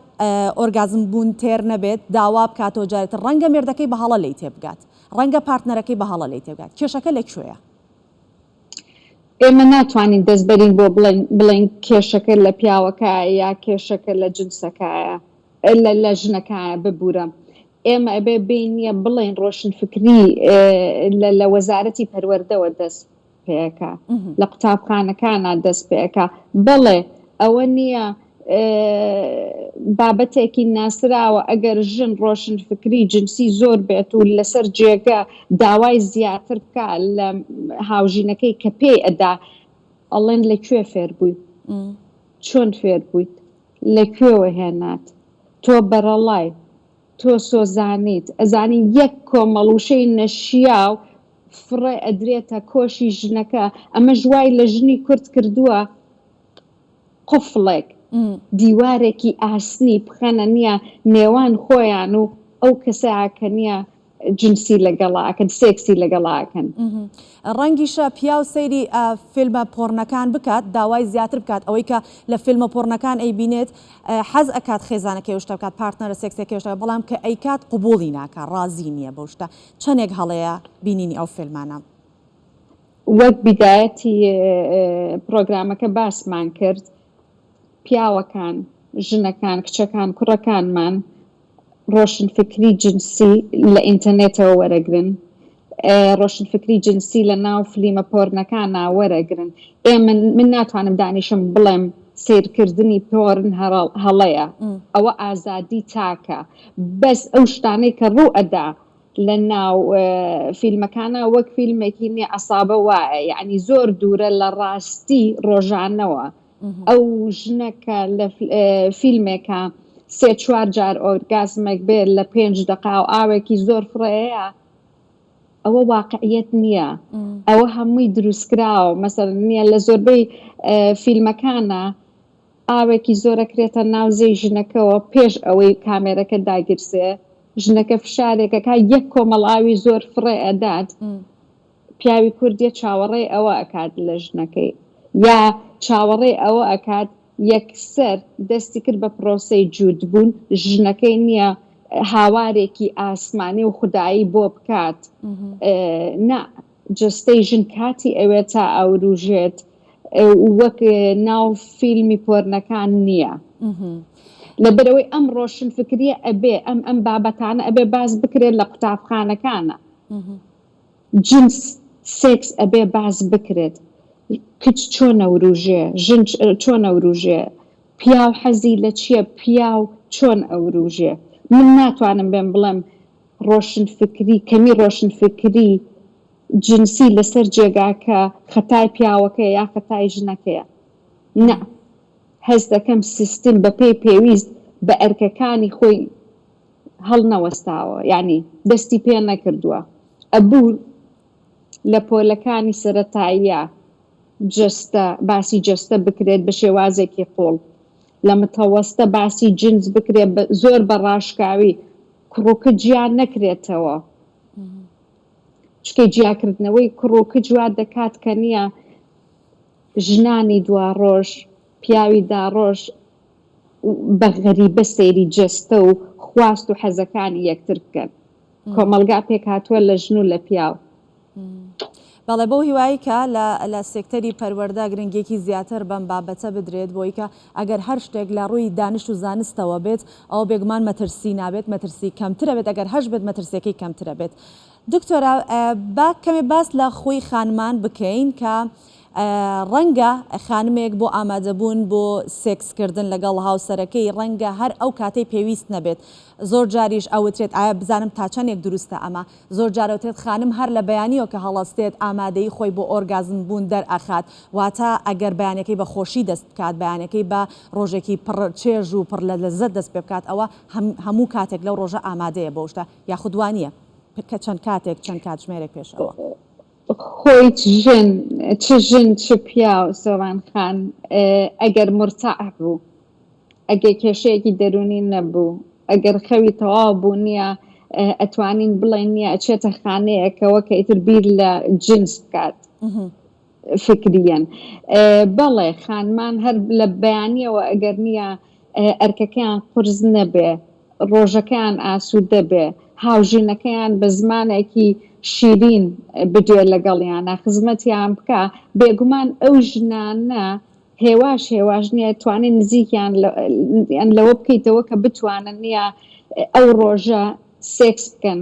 Speaker 1: ئۆرگازم بوون تێر نەبێت داوا بکاتەوە جارێت ڕەنگە مێردەکەی بە هەڵە لی تێبگات ڕەنگە پارتنەرەکەی بە هەڵە لی تێبگات کێشەکە لەکوێیە؟
Speaker 2: ئێمە ناتوانین دەستبەرین بۆ بڵین کێشەکە لە پیاوەکە یا کێشەکە لە جنسەکایە لە ژنەکایە ببوورە ئێمە ئەبێ بینیە بڵین ڕۆشنفکری لە وەزارەتی پەروەردەوە دەست پێەکە لە قوتابخانەکانە دەست پێەکە بڵێ ئەوە نییە بابەتێکی ناسراوە ئەگەر ژن ڕۆشنفکری جنسی زۆر بێت و لەسەر جێگە داوای زیاتر بکە لە هاوژینەکەی کە پێی ئەدا ئەڵێن لەکوێ فێر بوویت چۆن فێر بوویت لەکوێوە هێنات تۆ بەرەڵای تۆ سۆزانیت ئەزانی یەک کۆمەڵوشەی نەشیاو فڕێ ئەدرێتە کۆشی ژنەکە ئەمە ژوای لە ژنی کورد کردووە قفڵێک دیوارێکی ئاسنی بخەنە نییە نێوان خۆیان و ئەو کەسەکە نییە جنسی لەگەڵاکەن سێکسی لەگەڵاکەن
Speaker 1: ڕەنگیشە پیا و سەیری فیلمە پۆرنەکان بکات داوای زیاتر بکات ئەوەی کە لە فیلمە پۆرنەکان ئەی بینێت حەز ئەکات خێزانەکەی وشتە بکات پارتنەرە سێکسێکی وشتە بەڵام کە ئەیکات قبوڵی ناکات ڕازی نییە بەو شتە چەندێک هەڵەیە بینینی ئەو فیلمانە
Speaker 2: وەک بیدایەتی پرۆگرامەکە باسمان کرد پیاوەکان ژنەکان کچەکان کوڕەکانمان ڕۆشنفکری جنسی لە ئینتەرنێتەوە وەرەگرن ڕۆشنفکری جنسی لە ناو فلیمە پۆرنەکانە وەرەگرن ئێمە من ناتوانم دانیشم بڵێم سیرکردنی پۆرن هەڵەیە ئەوە ئازادی تاکە بەس ئەو شتانەی کە ڕوو ئەدا لە ناو فیلمەکانە وەک فیلمێکی نییە ئەسابە وایە یعنی زۆر دوورە لە ڕاستی ڕۆژانەوە ئەو ژنەکە لە فیلمێکە 3-4 جار ئۆرگازمێک بێت لە 5 دقا و ئاوێکی زۆر فڕەیە ئەوە واقعیت نییە ئەوە هەمووی دروستکراوە مەسەڵەن نییە لە زۆربەی فیلمەکانە ئاوێکی زۆرەکرێتە ناوزەی ژنەکەەوە پێش ئەوەی کامێرەکە داگیرسێ ژنەکە فشارێکەکە یەک کۆمەڵ ئاوی زۆر فڕێ ئەدات پیاوی کوردیە چاوەڕێ ئەوە ئەکات لە ژنەکەی یا چاوەڕێ ئەوە ئەکات یەکسەر دەستی کرد بە پرۆسەی جوودبوون ژنەکەی نییە هاوارێکی ئاسمانی و خودایی بۆ بکات نا جستەی ژن کاتی ئەوێت تا ئەوروژێت وەک ناو فیلمی پۆرنەکان نییە لەبەرەوەی ئەم ڕۆشنفکریە ئەبێ ئەم بابەتانە ئەبێ باز بکرێت لە قوتابخانەکانە جنس سێکس ئەبێ باز بکرێت کچ چۆن ئەوروژێ ژن چۆن ئەوروژێ پیاو حەزی لە چییە پیاو چۆن ئەوروژێ من ناتوانم بێم بڵێم ڕۆشنفکری کەمی ڕۆشنفکری جنسی لەسەر جێگاکە خەتای پیاوەکەی یا خەتای ژنەکەیە نه هەز دەکەم سیستم بە پێی پێویست بە ئەرکەکانی خۆی هەڵ نەوەستاوە یعنی دەستی پێ نەکردووە ئەبوو لە پۆلەکانی سەرەتاییە باسی جەستە بکرێت بە شێوازێکی قوڵ، لە متەوەستە باسی جنس بکرێت زۆر بە ڕاشکاوی کوڕووکە گیان نەکرێتەوە، چکەی جیاکردنەوەی کوڕووکە جوا دەکات کە نییە ژنانی دوا ڕۆژ پیاوی داڕۆژ بە غەریبە سەیری جەستە و خواست و حەزەکانی یەکتر بکەن. کۆمەلگا پێک هاتووە لە ژن و لە پیاو.
Speaker 1: بەڵێ بۆ هیوایی کە لە سێکتەری پەروەردە گرنگێکی زیاتر بەم بابەتە بدرێت بۆی کە ئەگەر هەر شتێک لە ڕووی دانش و زانستەوە بێت ئەو بێگومان مەترسی نابێت، مەترسی کەمترە بێت، ئەگەر هەش بێت مەترسیەکەی کەمترە بێت. دکتۆرە با کەمێ باس لە خۆی خانمان بکەین کە ڕەنگە خانمێک بۆ ئامادەبوون بۆ سێکسکردن لەگەڵ هاوسەرەکەی ڕەنگە هەر ئەو کاتەی پێویست نەبێت. زۆر جاریش ئەوترێت ئایا بزانم تا چەندێک دروستە ئەمە، زۆر جارەوتێت خانم هەر لە بەیانیەوە کە هەڵەستێت ئامادەی خۆی بۆ ئۆرگازم بوون دەرئەخات، واتە ئەگەر بەیانەکەی بە خۆشی دەست بکات، بەیانەکەی بە ڕۆژێکی پڕ چێژ و پڕ لە لەزەت دەست پێ بکات، ئەوە هەموو کاتێک لەو ڕۆژە ئامادەیە بۆ شتە یاخودوانیە کە چەند کاتێک چەند کاتژمێرێک پێشەوە.
Speaker 2: خۆی چ ژن چ پیاو سۆوان خان ئەگەر مرتاح بوو، ئەگەر کێشەیەکی دەرونی نەبوو، ئەگەر خەوی تەواو بوو نییە ئەتوانین بڵێن نییە ئەچێتە خانەیەکەوە کە ئیتر بیر لە جنس بکات فکریەن. بەڵێ خانمان هەر لە بەیانیەوە ئەگەر نییە ئەرکەکەیان قورس نەبێ، ڕۆژەکەیان ئاسوودە بێ، هاوژینەکەیان بە زمانێکی شیرین بدوێ لەگەڵیانە خزمەتیان بکە، بێگومان ئەو ژنانە هێواش نییە توانین نزیکیان لەوە بکەیتەوە کە بتوانن نییە ئەو ڕۆژە سێکس بکەن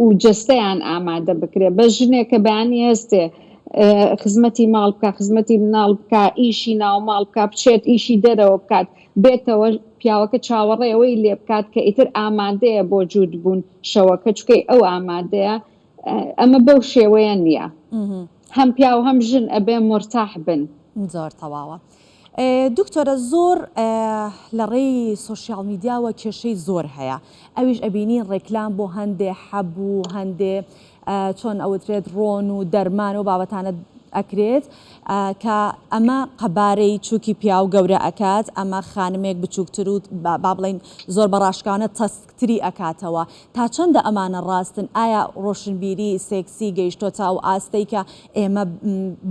Speaker 2: و جەستەیان ئامادە بکرێت. بە ژنێک کە بەیانی هەستێ خزمەتی ماڵ بکە، خزمەتی مناڵ بکە، ئیشی ناو ماڵ بکە، بچێت ئیشی دەرەوە بکات، بێتەوە پیاوەکە چاوەڕێەوەی لێ بکات کە ئیتر ئامادەیە بۆ جوود بوون شەوەکە، چکەی ئەو ئامادەیە. ئەمە بەو شێوەیە نییە، هەم پیاو هەم ژن ئەبێ مرتاح بن.
Speaker 1: زۆر تەواوە. دکتۆرە زۆر لە ڕێی سۆشیال میدیاوە کێشەی زۆر هەیە، ئەویش ئەبینین ڕێکلام بۆ هەندێ حەبوو هەندێ چۆن ئەوترێت ڕۆن و دەرمان و بابەتانە ئەکرێت کە ئەمە قەبارەی چووکی پیا و گەورە ئەکات، ئەمە خانمێک بچووکتر و با بڵین زۆر بەڕاشکانە تەسکتری ئەکاتەوە. تا چەندە ئەمانە ڕاستن؟ ئایا ڕۆشنبیری سێکسی گەیشتۆتە و ئاستەی کە ئێمە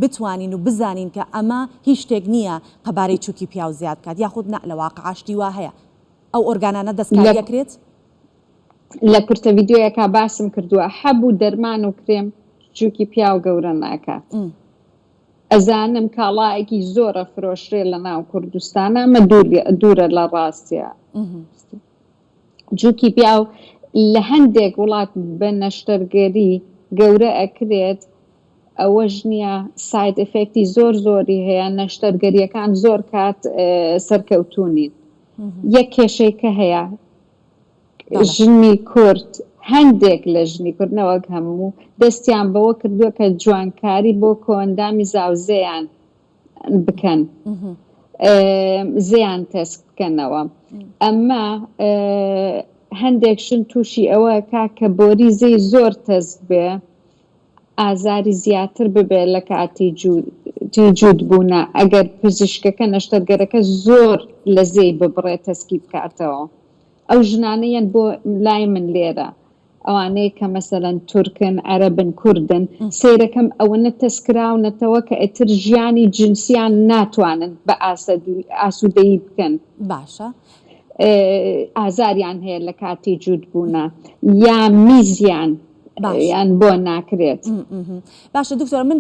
Speaker 1: بتوانین و بزانین کە ئەمە هیچ شتێک نییە قەبارەی چووکی پیا و زیاد کات، یاخود لە واقعشتی وا هەیە ئەو ئۆرگانانە دەستکاری ئەکرێت؟
Speaker 2: لە کورتە ڤیدیۆیەکە باسم کردووە حەبوو دەرمان و کرێم چووکی پیا و گەورە ناکات. ئەزانم کاڵایەکی زۆرە فرۆشرێ لە ناو کوردستانە، ئەمە دوورە لە ڕاستیە. جووکی پیا و لە هەندێک وڵات بە نەشتەرگەری گەورە ئەکرێت، ئەوەش نییە ساید ئفێکتی زۆری هەیە، نەشتەرگەریەکان زۆر کات سەرکەوتونین. یەک کێشەیەکە هەیە، ژنی کورد هەندێک لە ژنی کردنەوەک هەموو دەستیان بەوە کردووە کە جوانکاری بۆ کۆندامی زاوزەیان بکەن، زیان تەست بکەنەوە. ئەمە هەندێک شن تووشی ئەوە کە بۆری زەی زۆر تەست بێ، ئازاری زیاتر ببێ لە کاتی جوود بوونە، ئەگەر پزیشکەکە نەشتەرگەرەکە زۆر لە زەی ببڕێت تەسکی بکاتەوە. ئەو ژنانەیەن بۆ لای من لێرە، ئەوانەیە کە مەسەلەن تورکن، عەرەبن، کوردن، سیرەکەم ئەوەنە تەسکراونەتەوە کە ئیتر ژیانی جنسیان ناتوانن بە ئاسوودەیی بکەن.
Speaker 1: باشە.
Speaker 2: ئازاریان هەیە لە کاتی جوود بوونە یا میزیان یان بۆ ناکرێت.
Speaker 1: باشە دکتۆر، من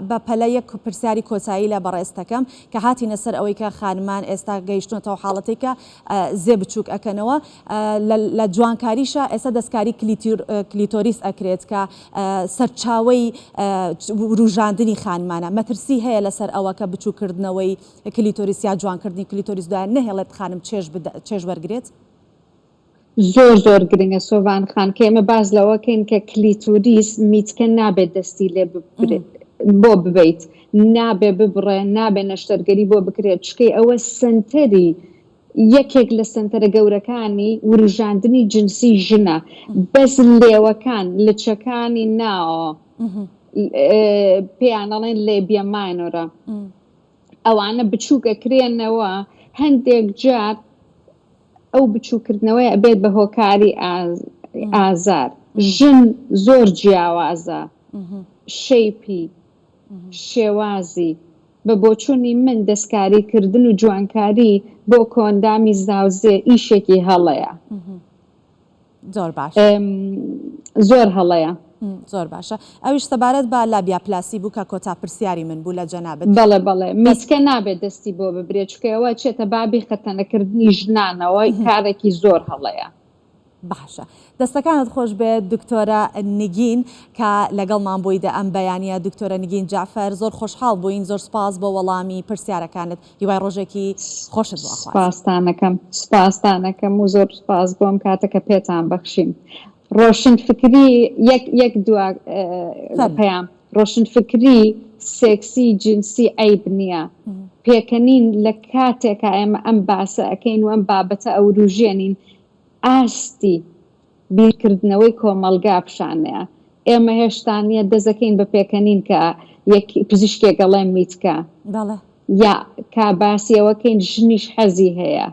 Speaker 1: بە پەلەیەک پرسیاری کۆتایی لە بەڕێستەکەم کە هاتینە سەر ئەوەی کە خانمان ئێستا گەیشتنەوە حاڵەتی کە زێ بچووک ئەکەنەوە، لە جوانکاریشە ئێستا دەستکاری کلیتۆریس ئەکرێت کە سەرچاوەی ڕوژاندنی خانمانە. مەترسی هەیە لەسەر ئەوە کە بچووکردنەوەی کلیتۆریس یا جوانکردنی کلیتۆریس دوایە نەهێڵێت خانم چێژ وەرگرێت؟
Speaker 2: زۆر گرنگە سۆڤان خان کە ئێمە باز لەوەکەین کە کلیتۆریس میچکە نابێت دەستی لێ بۆ ببیت، نابێ ببڕێ، نابێ نەشتەرگەری بۆ بکرێت، چکەی ئەوە سنتەری یەکێک لە سنتەرە گەورەکانی وروژاندنی جنسی ژنە بەس لێوەکان لچەکانی ناوە پێیانەڵێن لێبیە ماینۆرە ئەوانە بچووکەکرێنەوە هەندێک جار ئەو بچووکردنەوەی ئەبێت بە هۆکاری ئازار ژن زۆر جیاوازە شەیپی شێوازی بە بۆچوونی من دەستکاریکردن و جوانکاری بۆ کۆندامی زاوزێ ئیشێکی هەڵەیە
Speaker 1: زۆر باش
Speaker 2: زۆر هەڵەیە
Speaker 1: زۆر باشە ئەویش سەبارەت بە لابیاپلاسی بوو کە کۆتا پرسیاری من بوو لە جەنابەت
Speaker 2: بەڵێ میسکە نابێت دەستی بۆ ببرێت چکەوە چێتە بابی خەتەنەکردنی ژنانەوە کارێکی زۆر هەڵەیە
Speaker 1: باشە دەستەکانت خۆش بێت دکتۆرە نگین کە لەگەڵمان بوویدە ئەم بەیانیە دکتۆرە نگین جعفەر زۆر خۆشحاڵ بووین زۆر سپاس بۆ وەڵامی پرسیارەکانت هیوای ڕۆژێکی خۆشت بۆ
Speaker 2: سپاسانەکەم و زۆر سپاس بۆم کاتەکە پێتان بەخشیم ڕۆشن فکری یەک دوا پەیام ڕۆشن فکری سێکسی جنسی عیب نییە پێکەنین لە کاتێکە ئێمە ئەم باسە ئەەکەین و ئەم بابەتە ئەوروژێنین ئاستی بیرکردنەوەی کۆمەلگا پیشانەیە ئێمە هێشتانیە دەزەکەین بە پێکەنین کە پزیشکێکەڵێ میتکە یا کاباسیەوەکەین ژنیش حەزی هەیە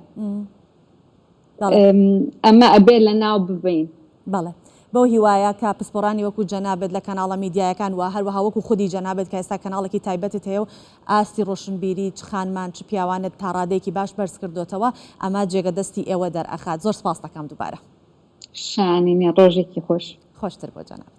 Speaker 2: ئەمە ئەبێ لە ناو ببین
Speaker 1: بەڵێ بۆ هیوایە کە پسپۆرانی وەکو جەنابێت لە کەناڵە میدیایەکان و هەروەها وەکو خودی جەنابێت کە ئێستا کەناڵێکی تایبەتت هەیە و ئاستی ڕۆشنبیری چ خانمان چ پیاوانت تا ڕادێکی باش بەرز کردوتەوە ئەمە جێگە دەستی ئێوە دەرئەخات زۆر سپاس دەکەم دووبارە
Speaker 2: شانینە ڕۆژێکی
Speaker 1: خۆشتر بۆ جەنابێت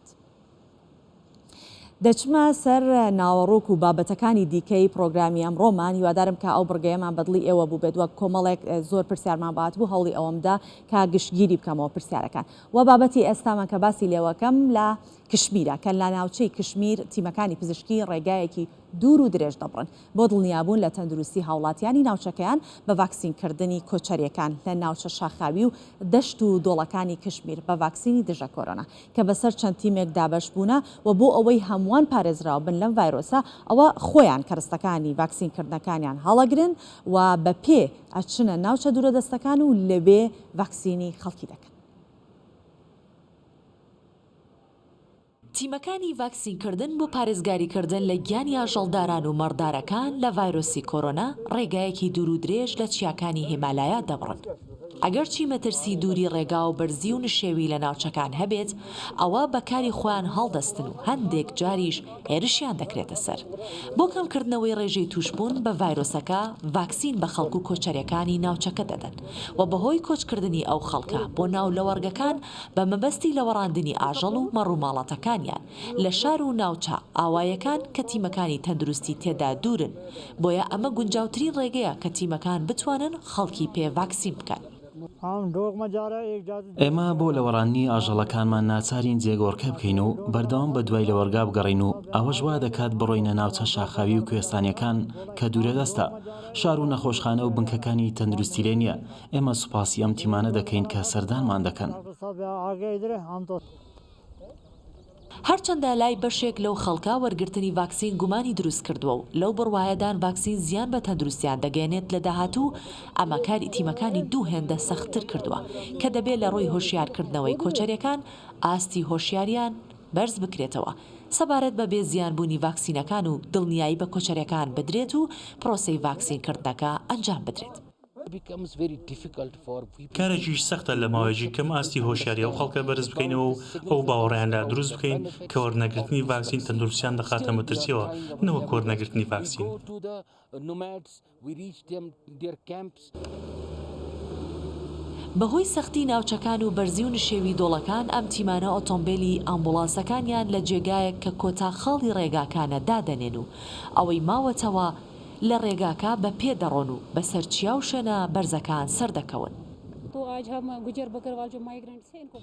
Speaker 1: دەچمە سەر ناوەڕۆک و بابەتەکانی دیکەی پرۆگرامی ئەمڕۆمان هیوادارم کە ئەو بڕگەیەمان بەدڵی ئێوە بوو بێت وەک کۆمەڵێک زۆر پرسیارمان بات بوو هەوڵی ئەوەمدا کا گشتگیری بکەمەوە پرسیارەکان و بابەتی ئێستامان کە باسی لێوەکەم لە کشمیرە کە لە ناوچەی کشمیر تیمەکانی پزیشکی ڕێگایەکی دوور و درێژ دەبڕن بۆ دڵنیابوون لە تەندروستی هاوڵاتیانی ناوچەکەیان بە ڤاکسینکردنی کۆچەریەکان لە ناوچە شاخاوی و دەشت و دۆڵەکانی کشمیر بە ڤاکسینی دژە کۆرۆنا کە بەسەر چەند تیمێک دابەش بوونە و بۆ ئەوەی هەمووان پارێزراوە بن لەم ڤایرۆسە ئەوە خۆیان کەرستەکانی ڤاکسینکردنەکانیان هەڵەگرن و بە پێ ئەچنە ناوچە دوورە دەستەکان و لەوێ ڤاکسینی خەڵکی دەکەن.
Speaker 3: تیمەکانی ڤاکسینکردن بۆ پارێزگاریکردن لە گیانی ئاژەڵداران و مەڕدارەکان لە ڤایرۆسی کۆرۆنا ڕێگایەکی دوور و درێژ لە چیاکانی هیمالایە دەبڕن. ئەگەر چی مەترسی دووری ڕێگا و بەرزی و نشێوی لە ناوچەکان هەبێت ئەوە بەکاری خۆیان هەڵدەستن و هەندێک جاریش هێرشیان دەکرێتە سەر. بۆ کەمکردنەوەی ڕێژەی توشبوون بە ڤایرۆسەکە ڤاکسین بە خەڵک و کۆچەریەکانی ناوچەکە دەدەن و بەهۆی کۆچکردنی ئەو خەڵکە بۆ ناو لەوەرگەکان بە مەبەستی لەوەڕاندنی ئاژەڵ و مەڕووماڵەتەکانیان لە شار و ناوچە ئاوایەکان کە تیمەکانی تەندروستی تێدا دوورن بۆیە ئەمە گونجاوترین ڕێگەیە کە تیمەکان بتوانن خەڵکی پێ ڤاکسین بکەن.
Speaker 4: ئێمە بۆ لەوەڕانی ئاژەڵەکانمان ناچارین جێگۆڕکە بکەین و بەردەوام بە دوای لەوەرگا بگەڕین و ئەوەش وا دەکات بڕۆینە ناوچە شاخاوی و کوێستانیەکان کە دوورە دەستە شار و نەخۆشخانە و بنکەکانی تەندروستی لێ نییە. ئێمە سوپاسی ئەم تیمانە دەکەین کە سەردانمان دەکەن.
Speaker 3: هەرچەندە لای بەشێک لەو خەڵکە وەرگرتنی ڤاکسین گومانی دروست کردووە و لەو بڕواایەدان ڤاکسین زیان بە تەندروستیان دەگەێنێت لە داهاتوو ئەمە کاری تیمەکانی دوو هێندە سەختتر کردووە کە دەبێت لە ڕووی هۆشیارکردنەوەی کۆچەریەکان ئاستی هۆشیاریان بەرز بکرێتەوە سەبارەت بە بێ زیانبوونی ڤاکسینەکان و دڵنیایی بە کۆچەریەکان بدرێت و پرۆسەی ڤاکسینکردنەکە ئەنجام بدرێت.
Speaker 5: کارێکیش سەختە لە ماوەیەکی کەم ئاستی هۆشیاری ئەو خەڵکە بەرز بکەینەوە و ئەو باوەڕیاندا دروست بکەین کە وەرنەگرتنی ڤاکسین تەندروستیان دەخاتە مەترسیەوە نەوەک وەرنەگرتنی ڤاکسین.
Speaker 3: بەهۆی سەختی ناوچەکان و بەرزی و نشێوی دۆڵەکان ئەم تیمانە ئۆتۆمبیلی ئامبولانسەکانیان لە جێگایەک کە کۆتا خاڵی ڕێگاکانە دادەنێن و ئەوەی ماوەتەوە لە ڕێگاکە بە پێدەڕۆن و بەسەر چیا و شوێنە بەرزەکان سەردەکەون.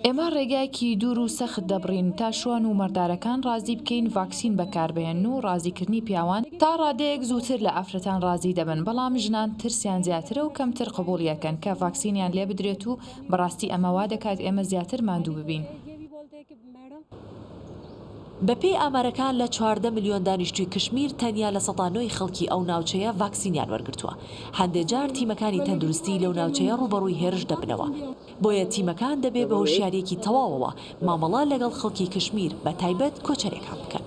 Speaker 6: ئێمە ڕێگایەکی دوور و سەخت دەبڕین تا شوان و مەردارەکان ڕازی بکەین ڤاکسین بەکاربێن و ڕازیکردنی پیاوان تا ڕادەیەک زووتر لە ئافرەتان ڕازی دەبن بەڵام ژنان ترسیان زیاترە و کەمتر قبوڵیەکەن کە ڤاکسینیان لێ بدرێت و بەڕاستی ئەمەوا دەکات ئێمە زیاتر ماندوو ببین.
Speaker 3: بەپێی ئامارەکان لە 14 ملیۆن دانیشتووی کشمیر تەنیا لە 9% خەڵکی ئەو ناوچەیە ڤاکسینیان وەرگرتووە. هەندێک جار تیمەکانی تەندروستی لەو ناوچەیە ڕوبەڕووی هێرش دەبنەوە. بۆیە تیمەکان دەبێ بە هۆشیارێکی تەواوەوە مامەڵە لەگەڵ خەڵکی کشمیر بە تایبەت کۆچەرێکان بکەن.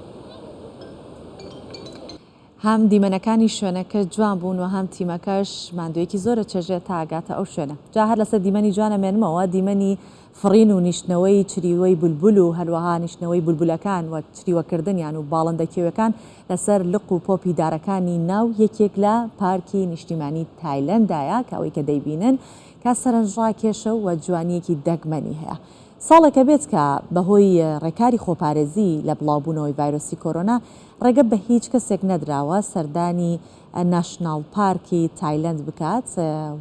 Speaker 1: هەم دیمەنەکانی شوێنەکە جوان بوون و هەم تیمەکەش ماندوویەکی زۆرە چێژێت تا ئاگاتە ئەو شوێنە. جا هەر لەسەر دیمەنی جوانە مێنمەوە دیمەنی فڕین و نیشتنەوەی چریوەی بولبول و هەروەها نیشتنەوەی بولبولەکان و چریوەکردنیان و باڵندەکێوەکان لەسەر لق و پۆپی دارەکانی ناو یەکێک لە پارکی نیشتیمانی تایلەندایە کە ئەوەی کە دەیبینن کە سەرنجڕاکێشە و جوانیەکی دەگمەنی هەیە. ساڵێکە بێت کە بەهۆی ڕێکاری خۆپارێزی لە بڵاوبوونەوەی ڤایرۆسی کۆرۆنا ڕێگە بە هیچ کەسێک نەدراوە سەردانی ناشناڵ پارکی تایلەند بکات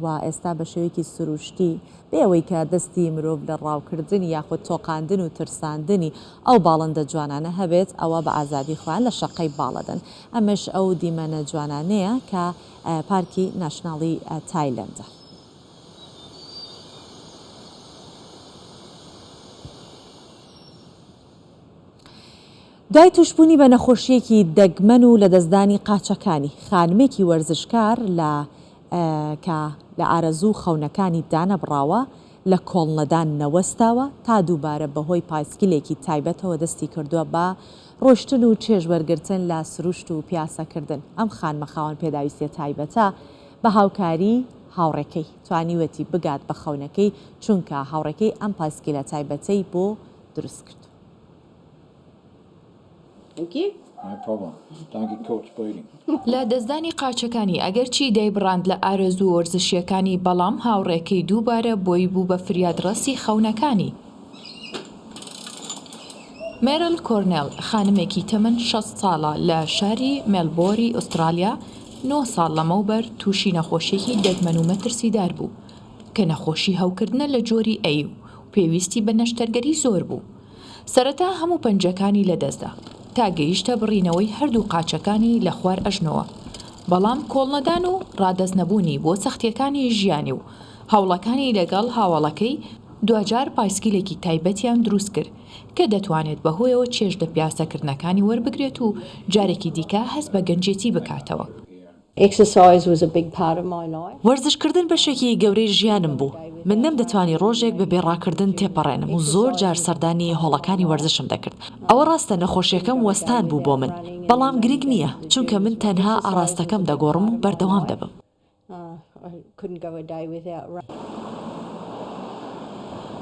Speaker 1: و ئێستا بە شێوەیەکی سروشتی بێەوەی کە دەستی مرۆڤ لە ڕاوکردنی یاخود تۆقاندن و ترساندنی ئەو باڵندە جوانانە هەبێت ئەوە بە ئازادی خۆیان لە شەقەی باڵەدەن. ئەمەش ئەو دیمەنە جوانانەیە کە پارکی ناشناڵی تایلەندە. دوای توشبوونی بە نەخۆشیەکی دەگمەن و لە دەستدانی قاچەکانی خانمێکی وەرزشکار لە ئارەزوو خەونەکانی دانەبڕاوە لە کۆڵنەدان نەوەستاوە تا دووبارە بەهۆی پایسکلێکی تایبەتەوە دەستی کردووە بە ڕۆشتن و چێژوەرگرتن لە سروشت و پیاسەکردن. ئەم خانمە خاوەن پێداویستیە تایبەتە بە هاوکاری هاوڕێکەی توانیوەتی بگات بە خەونەکەی چونکە هاوڕێکەی ئەم پایسکلە تایبەتەی بۆ دروست کرد.
Speaker 6: لە دەستدانی قاچەکانی ئەگەرچی دەیبڕاند لە ئارەزوو وەرزشیەکانی بەڵام هاوڕێکەی دووبارە بۆی بوو بە فریادڕەسی خەونەکانی. مێرل کۆرنێل خانمێکی تەمەن 60 ساڵە لە شاری مێلبۆری ئوسترالیا 9 ساڵ لەمەوبەر تووشی نەخۆشیێکی دەگمەن و مەترسیدار بوو کە نەخۆشی هەوکردنە لە جۆری ئەی و پێویستی بە نەشتەرگەری زۆر بوو. سەرەتا هەموو پەنجەکانی لەدەستدا تا گەیشتە بڕینەوەی هەردوو قاچەکانی لە خوار ئەژنەوە. بەڵام کۆڵنەدان و ڕادەستنەبوونی بۆ سەختیەکانی ژیانی و هەوڵەکانی لەگەڵ هاوڵەکەی دوجار پایسکلێکی تایبەتیان دروست کرد کە دەتوانێت بەهۆیەوە چێژ لە پیاسەکردنەکانی وەربگرێت و جارێکی دیکە هەست بە گەنجێتی بکاتەوە.
Speaker 3: وەرزشکردن بەشێکی گەورەی ژیانم بوو. من نەمدەتوانی ڕۆژێک بە بێڕاکردن تێپەڕێنم و زۆر جار سەردانی هۆڵەکانی وەرزشم دەکرد. ئەوە ڕاستە نەخۆشیەکەم وەستان بوو بۆ من، بەڵام گرنگ نییە چونکە من تەنها ئاراستەکەم دەگۆڕم و بەردەوام دەبم.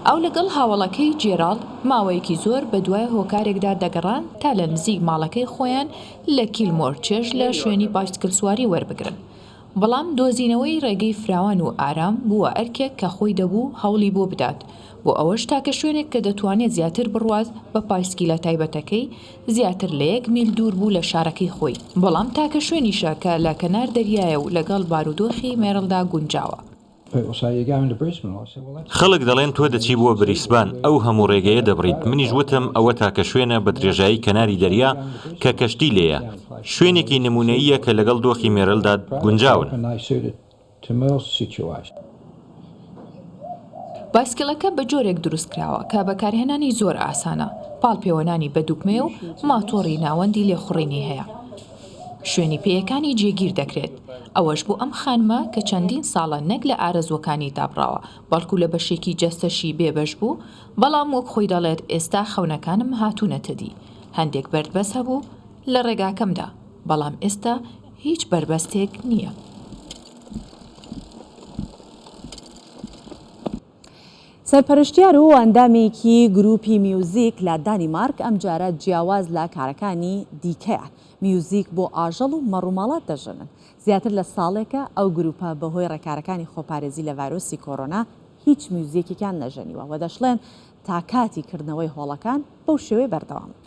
Speaker 6: ئەو لەگەڵ هاوڵەکەی جێراڵ ماوەیەکی زۆر بە دوای هۆکارێکدا دەگەڕان تا لە نزیک ماڵەکەی خۆیان لە کیلمۆر چێژ لە شوێنی بایسکل سواری وەربگرن. بەڵام دۆزینەوەی ڕێگەی فراوان و ئارام بووە ئەرکێک کە خۆی دەبوو هەوڵی بۆ بدات بۆ ئەوەش تاکە شوێنێک کە دەتوانێت زیاتر بڕواز بە پایسکیلە تایبەتەکەی زیاتر لە 1 میل دوور بوو لە شارەکەی خۆی. بەڵام تاکە شوێنیشە کە لە کەنار دەریایە و لەگەڵ بارودۆخی مێرڵدا گونجاوە.
Speaker 7: خەڵک دەڵێن تۆ دەچی بۆ بریسبان ئەو هەموو ڕێگەیە دەبڕیت. منیش وتم ئەوە تاکە شوێنە بە درێژایی کەناری دەریا کە کەشتی لێیە، شوێنێکی نمونەییە کە لەگەڵ دۆخی مێرڵدا گونجاون.
Speaker 6: بایسکلەکە بە جۆرێک دروست کراوە کە بەکارهێنانی زۆر ئاسانە، پاڵپێوەنانی بەدووکمێ و ماتۆڕی ناوەندی لێخوڕینی هەیە. شوێنی پێیەکانی جێگیر دەکرێت. ئەوەش بۆ ئەم خانمە کە چەندین ساڵە نەک لە ئارەزوەکانی دابڕاوە بەڵکو لە بەشێکی جەستەشی بێبەش بوو. بەڵام وەک خۆی دەڵێت ئێستا خەونەکانم هاتوونەتە دی. هەندێک بەربەس هەبوو لە ڕێگاکەمدا، بەڵام ئێستا هیچ بربەستێک نییە.
Speaker 1: سەرپەرشتیار و ئەندامێکی گروپی میوزیک لە دانیمارک ئەم جارە جیاواز لە کارەکانی دیکەیان میوزیک بۆ ئاژەڵ و مەڕووماڵات دەژنن. زیاتر لە ساڵێکە ئەو گروپە بەهۆی ڕێکارەکانی خۆپارێزی لە ڤایرۆسی کۆرۆنا هیچ میوزیکێکیان نەژەنیوە و دەشڵێن تا کاتی کردنەوەی هۆڵەکان بەو شێوەیە بەردەوام بن.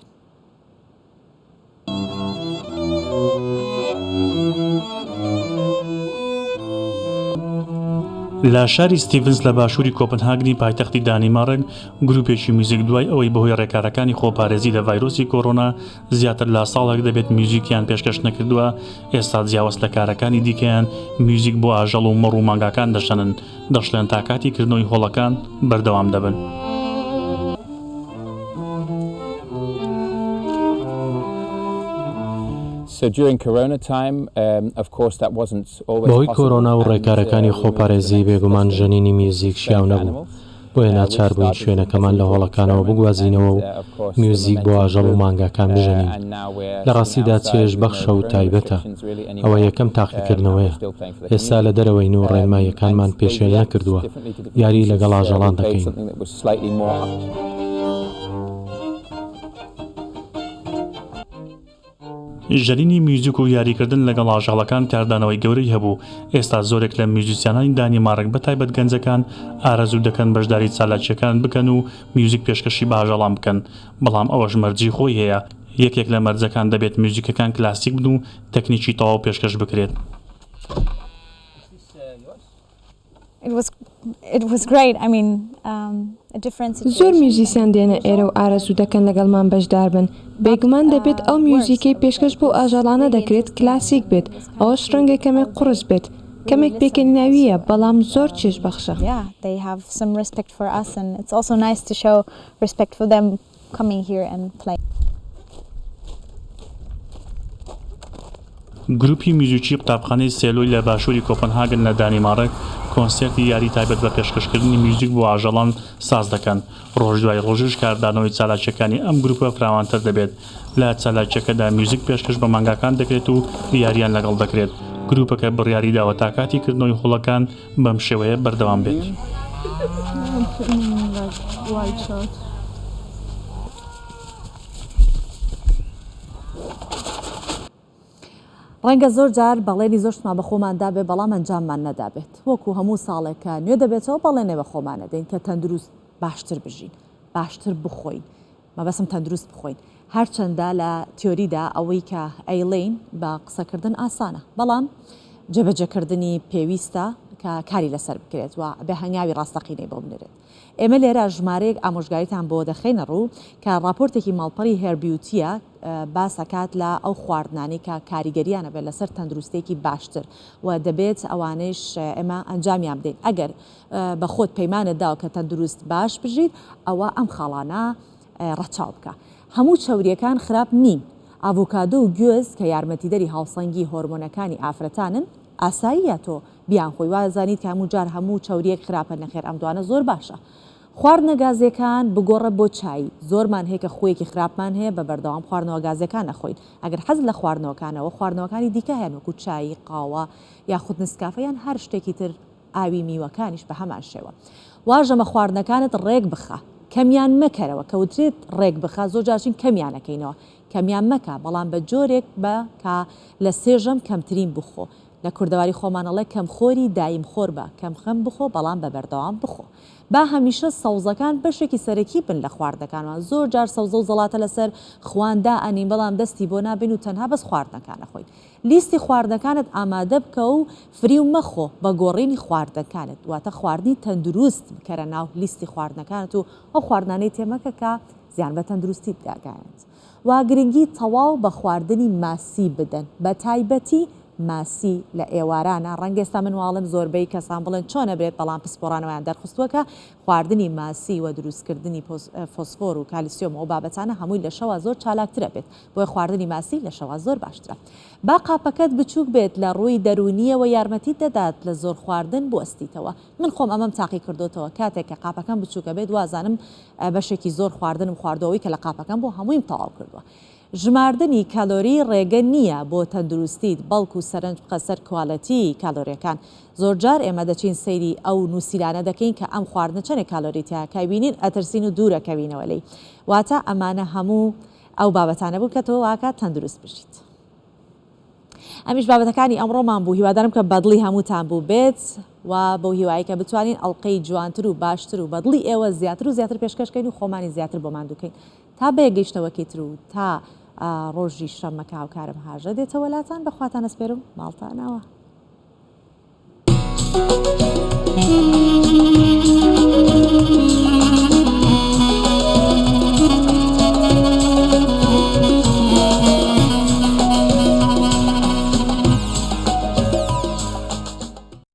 Speaker 5: لە شاری ستیڤنز لە باشووری کۆپنهاگنی پایتەختی دانیمارک گروپێکی میوزیک دوای ئەوەی بەهۆی ڕێکارەکانی خۆپارێزی لە ڤایرۆسی کۆرۆنا زیاتر لە ساڵێک دەبێت میوزیکیان پێشکەش نەکردووە، ئێستا جیاواز لە کارەکانی دیکەیان میوزیک بۆ ئاژەڵ و مەڕ و مانگاکان دەشەنن. دەشڵێن تا کاتی کردنەوەی هۆڵەکان بەردەوام دەبن.
Speaker 8: بەهۆی کۆرۆنا و ڕێکارەکانی خۆپارێزی بێگومان ژەنینی میوزیک شیاو نەبوو بۆیە ناچار بووین شوێنەکەمان لە هۆڵەکانەوە بگوازینەوە و میوزیک بۆ ئاژەڵ و مانگاکان بژەنین لە ڕاستیدا چێژ بەخشە و تایبەتە ئەوە یەکەم تاقیکردنەوەیە ئێستا لە دەرەوەین و ڕێنماییەکانمان پێشێل نەکردووە یاری لەگەڵ ئاژەڵان دەکەین
Speaker 5: ژەرینی میوزیک و یاریکردن لەگەڵ ئاژەڵەکان کاردانەوەی گەورەی هەبوو ئێستا زۆرێک لە میوزیسیانانی دانیمارک بەتایبەت گەنجەکان ئارەزوو دەکەن بەشداری چالاکیەکان بکەن و میوزیک پێشکەشی بە ئاژەڵان بکەن بەڵام ئەوەش مەرجی خۆی هەیە یەکێک لە مەرجەکان دەبێت میوزیکەکان کلاسیک بن و تەکنیکی تەواو پێشکەش بکرێت
Speaker 9: زۆر میوزیسیان دێنە ئێرە و ئارەزوو دەکەن لەگەڵمان بەشدار بن بێگومان دەبێت ئەو میوزیکەی پێشکەش بۆ ئاژەڵانە دەکرێت کلاسیک بێت ئەوەش ڕەنگە کەمێک قورس بێت کەمێک پێکەنیناویە بەڵام زۆر چێژ بەخشە
Speaker 5: گروپی میوزیکی قوتابخانەی سێلۆی لە باشووری کۆپنهاگن لە دانیمارک کۆنسێرتی یاری تایبەت بە پێشکەشکردنی میوزیک بۆ ئاژەڵان ساز دەکەن ڕۆژ دوای ڕۆژش کاردانەوەی چالاکیەکانی ئەم گروپە فراوانتر دەبێت لە چالاکیەکەدا میوزیک پێشکەش بە مانگاکان دەکرێت و یاریان لەگەڵ دەکرێت گروپەکە بڕیاری داوە تا کاتی کردنەوەی هۆڵەکان بەم شێوەیە بەردەوام بێت
Speaker 1: ڕەنگە زۆر جار بەڵێنی زۆر شتمان بە خۆماندا بێ بەڵام ئەنجاممان نەدابێت وەکو هەموو ساڵێکە نوێ دەبێتەوە بەڵێنێ بە خۆمانە دەین کە تەندروست باشتر بژین باشتر بخۆین مەبەسم تەندروست بخۆین هەرچەندە لە تیۆریدا ئەوەی کە ئەیڵین بە قسەکردن ئاسانە بەڵام جێبەجێکردنی پێویستە کە کاری لەسەر بکرێت و بە هەنگاوی ڕاستەقینەی بۆ بنرێت ئێمە لێرە ژمارەیەک ئامۆژگاریتان بۆ دەخینە ڕوو کە راپۆرتێکی ماڵپەڕی هێربیوتیە باسەکات لە ئەو خواردنانی کە کاریگەریانە بێت لەسەر تەندروستێکی باشتر و دەبێت ئەوانش ئێمە ئەنجامیان بدەین ئەگەر بە خۆت پەیمانتداوە کە تەندروست باش بژیت ئەوە ئەم خاڵانە ڕەچاو بکە هەموو چاوریەکان خراپ نین ئاڤۆکادۆ و گوێز کە یارمەتیدەری هاوسەنگی هۆرمۆنەکانی ئافرەتانن ئاساییە تۆ بیان خۆی وازانیت کە هەموو جار هەموو چاوریەک خراپە نەخێر ئەم دوانە زۆر باشە خواردنە گازیەکان بگۆڕە بۆ چای زۆرمان هەیە کە خۆیەکی خراپمان هەیە بە بەردەوام خواردنەوە گازیەکان نەخۆین ئەگەر حەز لە خواردنەوەکانەوە خواردنەوەکانی دیکە هەیە وەکو چای قاوە یاخود نسکافەیان هەر شتێکی تر ئاوی میوەکانیش بە هەمان شێوە واژەمە خواردنەکانت ڕێک بخە کەمیان مەکەرەوە کە وترێت ڕێک بخە زۆر جارچین کەمیانەکەینەوە کەمیان مەکە بەڵام بە جۆرێک بە کە لە سێژەم کەمترین بخۆ لە کوردەواری خۆمانەڵێ کەم خۆری دایم خۆر بە کەم خەم بخۆ بەڵام بە بەردەوام بخۆ با هەمیشە سەوزەکان بەشێکی سەرەکی بن لە خواردنەکانمان زۆر جار سەوزە و زەڵاتە لەسەر خواندا ئەنین بەڵام دەستی بۆ نابین و تەنها بەس خواردنەکانە خۆین لیستی خواردنەکانت ئامادە بکە و فری و مەخۆ بە گۆڕینی خواردنەکانت واتە خواردنی تەندروست بکەرە ناو لیستی خواردنەکانت و ئەو خواردنانەی تێمەکە کە زیان بە تەندروستی بداگەێنێت وا گرنگی تەواو بە خواردنی ماسی بدەن بە تایبەتی ماسی لە ئێوارانە ڕەنگەستا من واڵم زۆربەی کەسان بڵێن چۆنە برێت بەڵام پسپۆرانەوەیان دەرخستووەکە خواردنی ماسی و دروستکردنی فۆسفۆر و کالیسیۆم و بابەتانە هەمووی لە شەوە زۆر چالاکترە بێت بۆی خواردنی ماسی لە شەوە زۆر باشترە با قاپەکەت بچووک بێت لە ڕووی دەرونیەوە یارمەتی دەدات لە زۆر خواردن بوەستیتەوە من خۆم ئەمەم تاقی کردوتەوە کاتێک کە قاپەکەم بچووکە بێت وازانم بەشێکی زۆر خواردنم خواردەوەی کە لە قاپەکەم بۆ هەموویم تەواو کردووە ژماردنی کالۆری ڕێگە نییە بۆ تەندروستیت بەڵکو و سەرنج بقەسەر کوالەتی کالۆریەکان زۆر جار ئێمە دەچین سەیری ئەو نووسیرانە دەکەین کە ئەم خواردنە چەنێک کالۆریتیا کایبینین ئەترسین و دوورەکەوینەوە لێی واتە ئەمانە هەموو ئەو بابەتانە بوو کە تۆ واکە تەندروست بژیت ئەمیش بابەتەکانی ئەمڕۆمان بوو هیوادارم کە بەدڵی هەمووتان بوو بێت و بۆ هیوایی کە بتوانین ئەڵلقەی جوانتر و باشتر و بەدڵی ئێوە زیاتر و زیاتر پێشکەشکەین و خۆمانی زیاتر بۆمان دووکەین تا بەیەگەیشتەوەکی تر و تا ڕۆژی شەممەکە هاوکارم هاژە دێتەوە لاتان بەخواتان ئەسپێرم ماڵتانەوە.